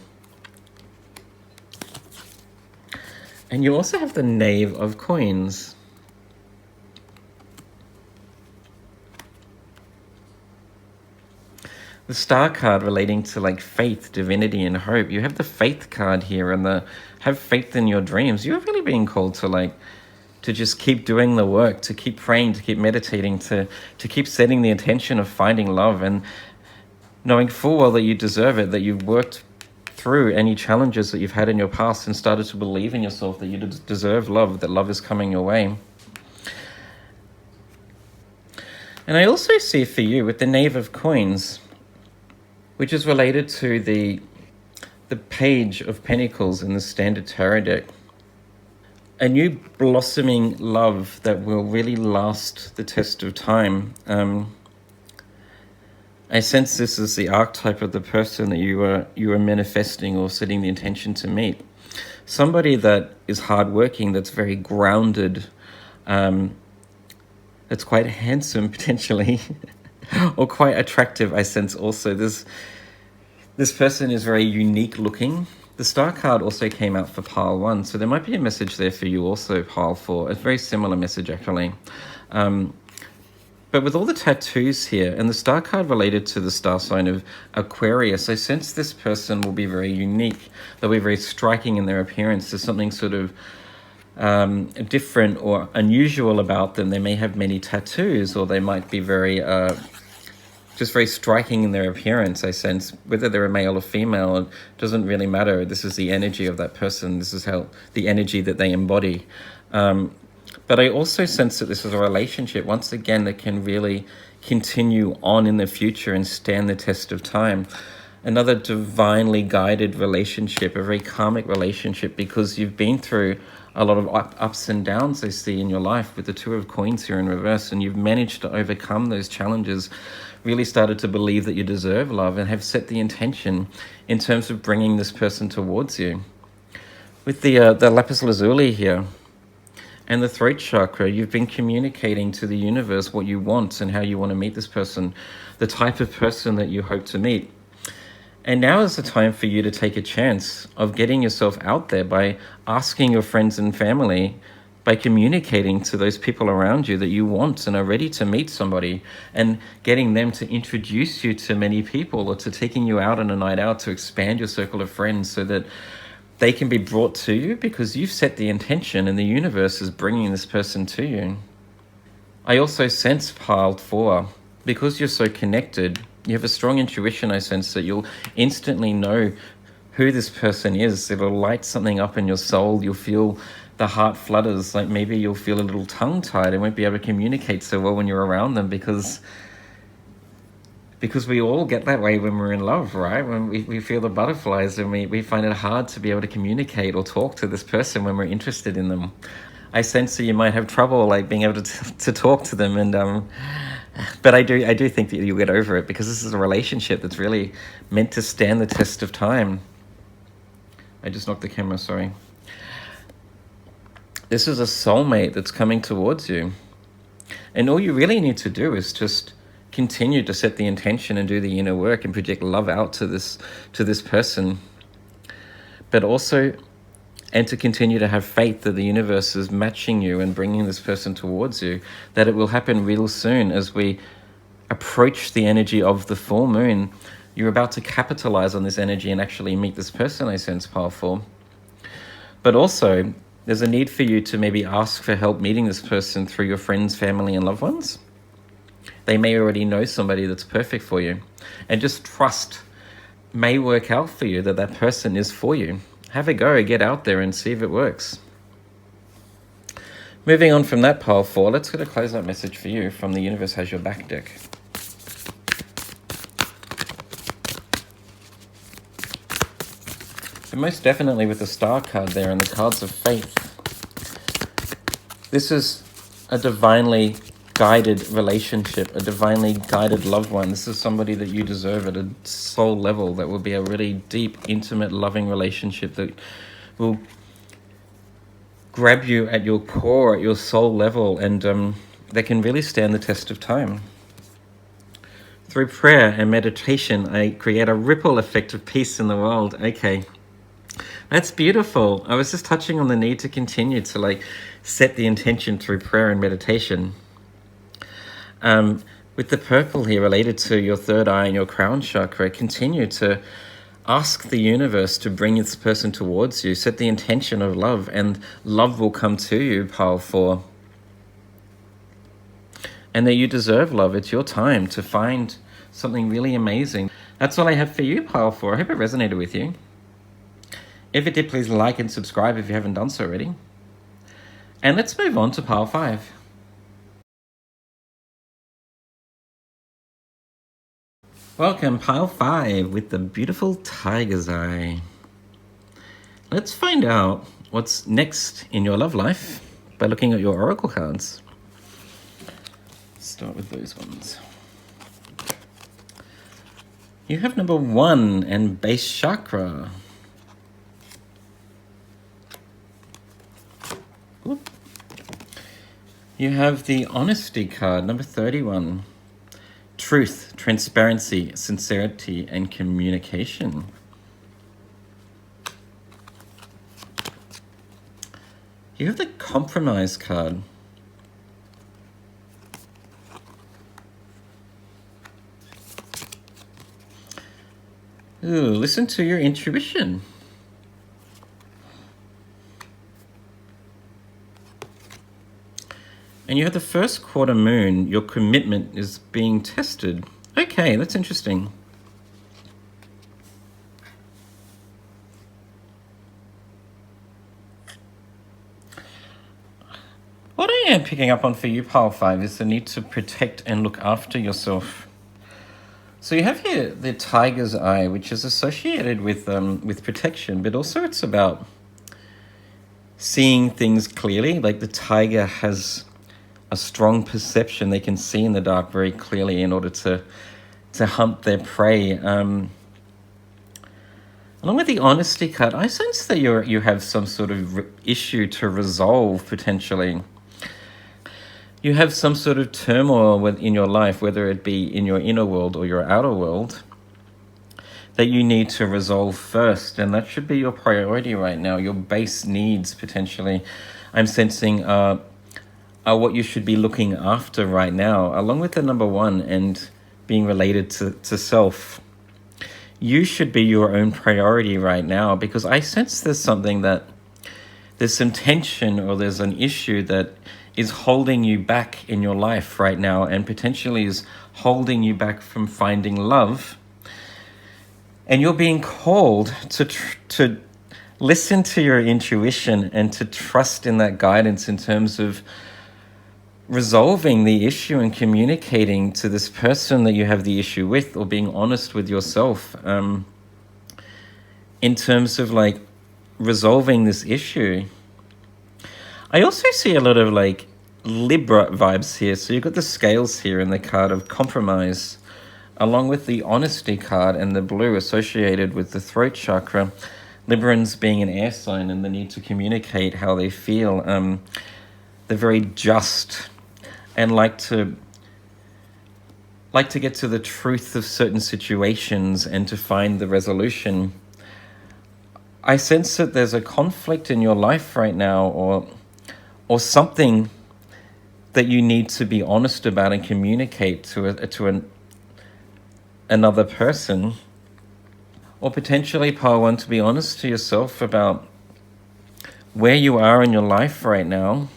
And you also have the Knave of Coins. the star card relating to like faith, divinity, and hope. You have the faith card here, and the have faith in your dreams. You're really being called to like to just keep doing the work, to keep praying, to keep meditating, to keep setting the intention of finding love, and knowing full well that you deserve it, that you've worked through any challenges that you've had in your past and started to believe in yourself that you deserve love, that love is coming your way. And I also see for you with the Knave of Coins, which is related to the Page of Pentacles in the Standard Tarot deck, a new blossoming love that will really last the test of time. I sense this is the archetype of the person that you are manifesting or setting the intention to meet. Somebody that is hardworking, that's very grounded, that's quite handsome potentially, or quite attractive. I sense also this person is very unique looking. The Star card also came out for pile 1, so there might be a message there for you also, pile 4. A very similar message actually. But with all the tattoos here, and the Star card related to the star sign of Aquarius, I sense this person will be very unique. They'll be very striking in their appearance. There's something sort of different or unusual about them. They may have many tattoos, or they might be very just very striking in their appearance, I sense. Whether they're a male or female, it doesn't really matter. This is the energy of that person. This is how the energy that they embody. But I also sense that this is a relationship, once again, that can really continue on in the future and stand the test of time. Another divinely guided relationship, a very karmic relationship, because you've been through a lot of ups and downs, I see, in your life with the Two of Coins here in reverse, and you've managed to overcome those challenges, really started to believe that you deserve love, and have set the intention in terms of bringing this person towards you. With the Lapis lazuli here, and the throat chakra, you've been communicating to the universe what you want and how you want to meet this person, the type of person that you hope to meet. And now is the time for you to take a chance of getting yourself out there by asking your friends and family, by communicating to those people around you that you want and are ready to meet somebody, and getting them to introduce you to many people, or to taking you out on a night out to expand your circle of friends so that they can be brought to you, because you've set the intention and the universe is bringing this person to you. I also sense pile 4, because you're so connected, you have a strong intuition, I sense, that you'll instantly know who this person is. It'll light something up in your soul. You'll feel the heart flutters, like maybe you'll feel a little tongue-tied and won't be able to communicate so well when you're around them, because we all get that way when we're in love, right? When we feel the butterflies, and we find it hard to be able to communicate or talk to this person when we're interested in them. I sense that you might have trouble like being able to talk to them, and but I do think that you'll get over it, because this is a relationship that's really meant to stand the test of time. I just knocked the camera, sorry. This is a soulmate that's coming towards you, and all you really need to do is just continue to set the intention and do the inner work and project love out to this person, but also, and to continue to have faith that the universe is matching you and bringing this person towards you, that it will happen real soon. As we approach the energy of the full moon, you're about to capitalize on this energy and actually meet this person, I sense, powerful. But also, there's a need for you to maybe ask for help meeting this person through your friends, family, and loved ones. They may already know somebody that's perfect for you. And just trust may work out for you, that that person is for you. Have a go, get out there and see if it works. Moving on from that pile 4, let's get a close-out message for you from the Universe Has Your Back deck. So most definitely with the Star card there and the cards of faith, this is a divinely guided relationship, a divinely guided loved one. This is somebody that you deserve at a soul level, that will be a really deep, intimate, loving relationship that will grab you at your core, at your soul level, and that can really stand the test of time. Through prayer and meditation, I create a ripple effect of peace in the world. Okay, that's beautiful. I was just touching on the need to continue to set the intention through prayer and meditation. With with the purple here related to your third eye and your crown chakra, continue to ask the universe to bring this person towards you. Set the intention of love, and love will come to you, pile 4. And that you deserve love. It's your time to find something really amazing. That's all I have for you, pile 4. I hope it resonated with you. If it did, please like and subscribe if you haven't done so already. And let's move on to pile 5. Welcome, pile 5, with the beautiful tiger's eye. Let's find out what's next in your love life by looking at your oracle cards. Start with those ones. You have number 1 and base chakra. Oop. You have the honesty card, number 31. Truth, transparency, sincerity, and communication. You have the compromise card. Ooh, listen to your intuition. And you have the first quarter moon. Your commitment is being tested. Okay, that's interesting. What I am picking up on for you, pile 5, is the need to protect and look after yourself. So you have here the tiger's eye, which is associated with protection, but also it's about seeing things clearly. Like the tiger has a strong perception. They can see in the dark very clearly in order to hunt their prey. Along with the honesty card, I sense that you have some sort of issue to resolve potentially. You have some sort of turmoil in your life, whether it be in your inner world or your outer world, that you need to resolve first. And that should be your priority right now. Your base needs, potentially, I'm sensing, are what you should be looking after right now, along with the number 1 and being related to self. You should be your own priority right now, because I sense there's some tension or there's an issue that is holding you back in your life right now, and potentially is holding you back from finding love. And you're being called to listen to your intuition and to trust in that guidance in terms of resolving the issue and communicating to this person that you have the issue with, or being honest with yourself in terms of like resolving this issue. I also see a lot of like Libra vibes here. So you've got the scales here and the card of compromise, along with the honesty card and the blue associated with the throat chakra. Librans being an air sign and the need to communicate how they feel. They're very just and like to get to the truth of certain situations and to find the resolution. I sense that there's a conflict in your life right now, or something that you need to be honest about and communicate to another person, or potentially, pile 1, to be honest to yourself about where you are in your life right now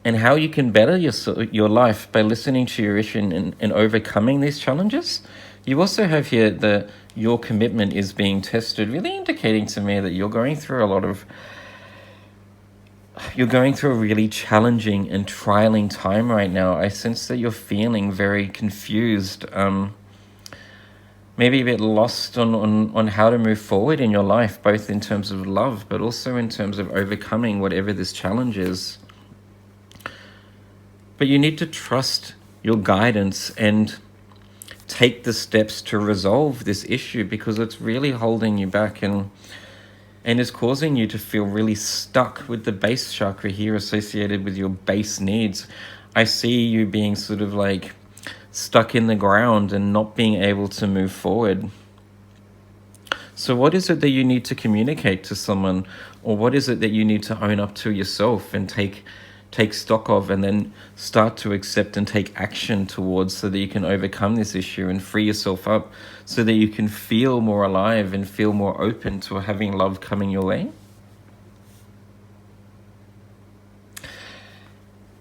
and how you can better your life by listening to your issue and overcoming these challenges. You also have here your commitment is being tested, really indicating to me that you're going through a really challenging and trialing time right now. I sense that you're feeling very confused, maybe a bit lost on how to move forward in your life, both in terms of love, but also in terms of overcoming whatever this challenge is. But you need to trust your guidance and take the steps to resolve this issue, because it's really holding you back and is causing you to feel really stuck with the base chakra here associated with your base needs. I see you being sort of like stuck in the ground and not being able to move forward. So what is it that you need to communicate to someone, or what is it that you need to own up to yourself and take take stock of and then start to accept and take action towards, so that you can overcome this issue and free yourself up, so that you can feel more alive and feel more open to having love coming your way.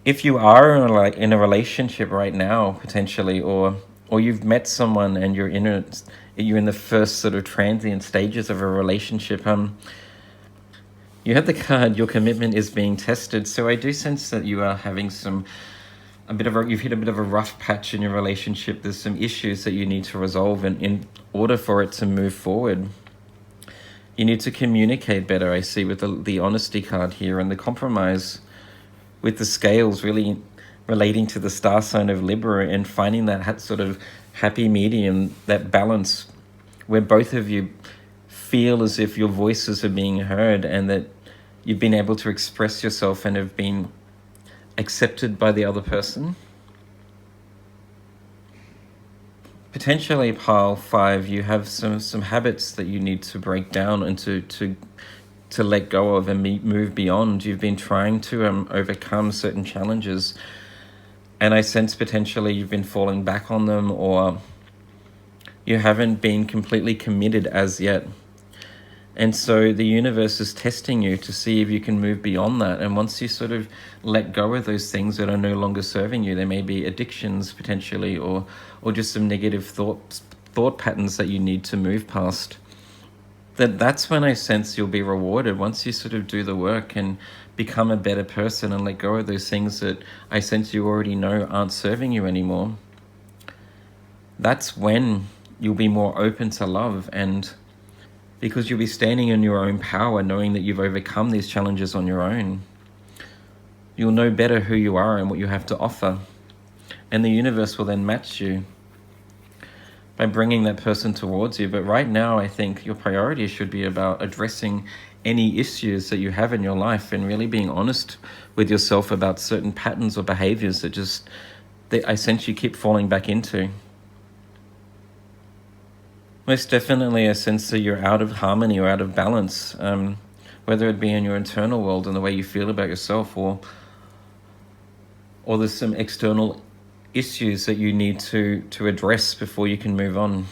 If you are in a relationship right now, potentially, or you've met someone and you're in the first sort of transient stages of a relationship, you have the card, your commitment is being tested. So I do sense that you are having you've hit a bit of a rough patch in your relationship. There's some issues that you need to resolve, and in order for it to move forward, you need to communicate better, I see, with the honesty card here, and the compromise with the scales really relating to the star sign of Libra, and finding that sort of happy medium, that balance where both of you feel as if your voices are being heard, and that you've been able to express yourself and have been accepted by the other person. Potentially, pile 5, you have some habits that you need to break down and to let go of and move beyond. You've been trying to overcome certain challenges, and I sense potentially you've been falling back on them, or you haven't been completely committed as yet. And so the universe is testing you to see if you can move beyond that. And once you sort of let go of those things that are no longer serving you, there may be addictions potentially, or just some negative thought patterns that you need to move past. That's when I sense you'll be rewarded, once you sort of do the work and become a better person and let go of those things that I sense you already know aren't serving you anymore. That's when you'll be more open to love, and because you'll be standing in your own power, knowing that you've overcome these challenges on your own. You'll know better who you are and what you have to offer, and the universe will then match you by bringing that person towards you. But right now, I think your priority should be about addressing any issues that you have in your life, and really being honest with yourself about certain patterns or behaviors that I sense you keep falling back into. Most definitely, I sense that you're out of harmony or out of balance, whether it be in your internal world and the way you feel about yourself, or there's some external issues that you need to address before you can move on.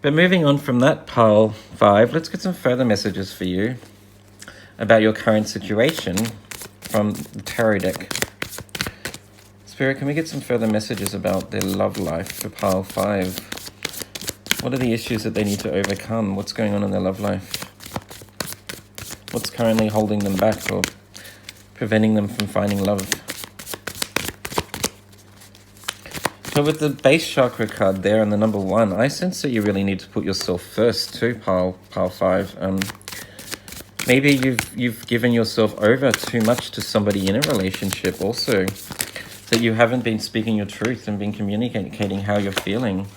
But moving on from that, pile 5, let's get some further messages for you about your current situation from the tarot deck. Spirit, can we get some further messages about their love life for pile 5? What are the issues that they need to overcome? What's going on in their love life? What's currently holding them back or preventing them from finding love? So with the base chakra card there and the number 1, I sense that you really need to put yourself first too, pile 5. Maybe you've given yourself over too much to somebody in a relationship also, that you haven't been speaking your truth and been communicating how you're feeling.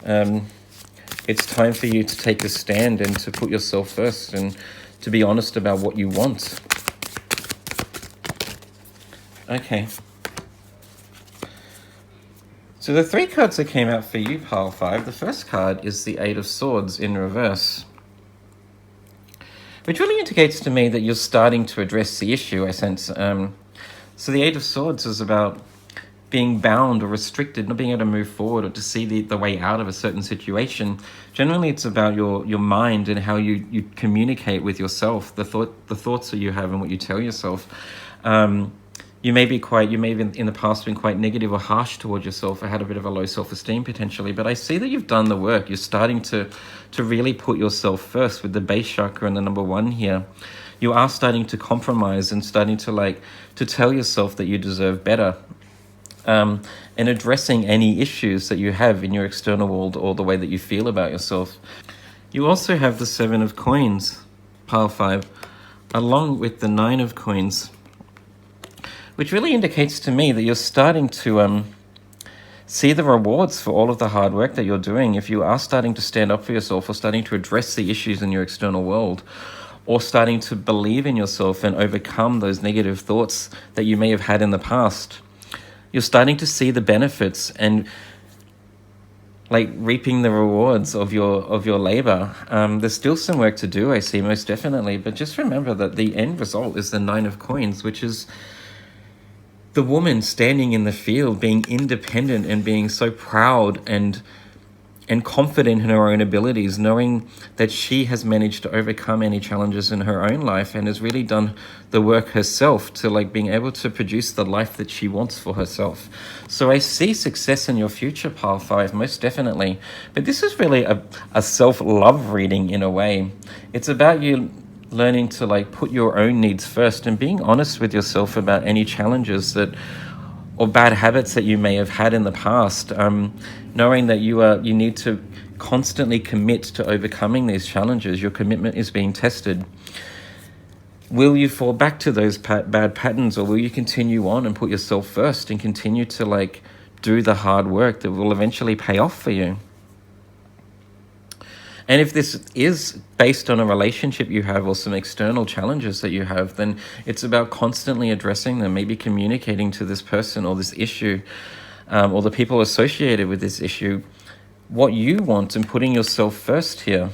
It's time for you to take a stand and to put yourself first and to be honest about what you want. Okay. So the 3 cards that came out for you, pile 5, the first card is the 8 of Swords in reverse, which really indicates to me that you're starting to address the issue, I sense. So the 8 of Swords is about being bound or restricted, not being able to move forward or to see the way out of a certain situation. Generally, it's about your mind and how you communicate with yourself, the thoughts that you have and what you tell yourself. You may have in the past been quite negative or harsh towards yourself, or had a bit of a low self-esteem potentially, but I see that you've done the work. You're starting to really put yourself first with the base chakra and the number 1 here. You are starting to compromise and starting to tell yourself that you deserve better, and addressing any issues that you have in your external world or the way that you feel about yourself. You also have the 7 of Coins, pile 5, along with the 9 of Coins, which really indicates to me that you're starting to see the rewards for all of the hard work that you're doing. If you are starting to stand up for yourself, or starting to address the issues in your external world, or starting to believe in yourself and overcome those negative thoughts that you may have had in the past, you're starting to see the benefits. And like reaping the rewards of your labor. There's still some work to do, I see, most definitely, but just remember that the end result is the 9 of Coins, which is the woman standing in the field, being independent and being so proud and confident in her own abilities, knowing that she has managed to overcome any challenges in her own life and has really done the work herself to like being able to produce the life that she wants for herself. So I see success in your future, Pile 5, most definitely. But this is really a self-love reading in a way. It's about you learning to like put your own needs first and being honest with yourself about any challenges that or bad habits that you may have had in the past, knowing that you need to constantly commit to overcoming these challenges. Your commitment is being tested. Will you fall back to those bad patterns, or will you continue on and put yourself first and continue to like do the hard work that will eventually pay off for you? And if this is based on a relationship you have or some external challenges that you have, then it's about constantly addressing them, maybe communicating to this person or this issue, or the people associated with this issue, what you want and putting yourself first here.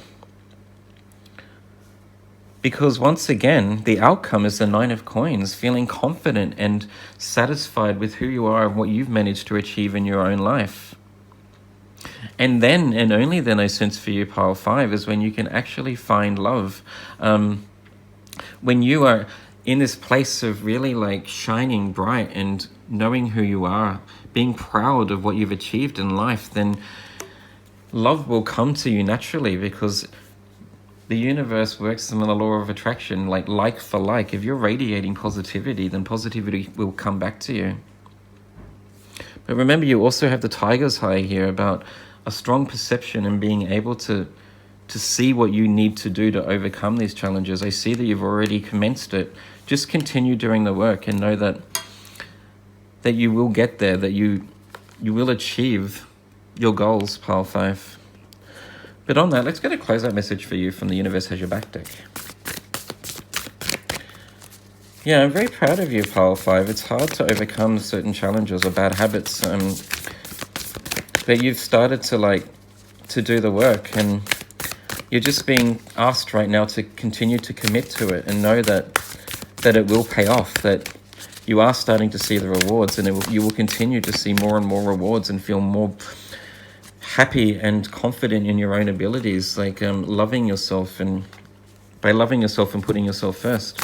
Because once again, the outcome is the 9 of Coins, feeling confident and satisfied with who you are and what you've managed to achieve in your own life. And then, and only then, I sense for you, Pile 5, is when you can actually find love. When you are in this place of really like shining bright and knowing who you are, being proud of what you've achieved in life, then love will come to you naturally, because the universe works on the law of attraction, like for like. If you're radiating positivity, then positivity will come back to you. But remember, you also have the Tiger's High here about a strong perception and being able to see what you need to do to overcome these challenges. I see that you've already commenced it. Just continue doing the work and know that you will get there, that you will achieve your goals, Pile 5. But on that, let's get a closeout message for you from the Universe Has Your Back deck. Yeah, I'm very proud of you, Pile 5. It's hard to overcome certain challenges or bad habits, but you've started to do the work, and you're just being asked right now to continue to commit to it and know that it will pay off, that you are starting to see the rewards, and you will continue to see more and more rewards and feel more happy and confident in your own abilities, loving yourself, and by loving yourself and putting yourself first.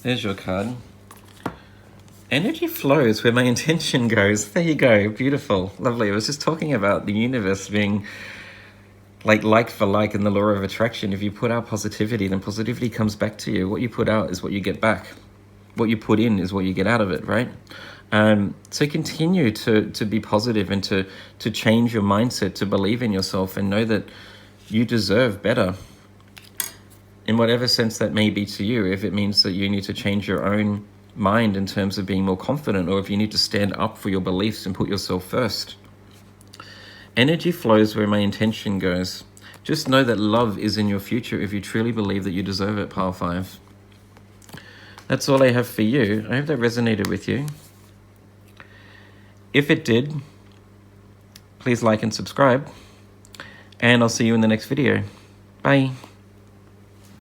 There's your card. Energy flows where my intention goes. There you go. Beautiful. Lovely. I was just talking about the universe being like for like in the law of attraction. If you put out positivity, then positivity comes back to you. What you put out is what you get back. What you put in is what you get out of it, right? So continue to be positive and to change your mindset, to believe in yourself and know that you deserve better. In whatever sense that may be to you, if it means that you need to change your own mind in terms of being more confident, or if you need to stand up for your beliefs and put yourself first. Energy flows where my intention goes. Just know that love is in your future if you truly believe that you deserve it, Pile 5. That's all I have for you. I hope that resonated with you. If it did, please like and subscribe, and I'll see you in the next video. Bye.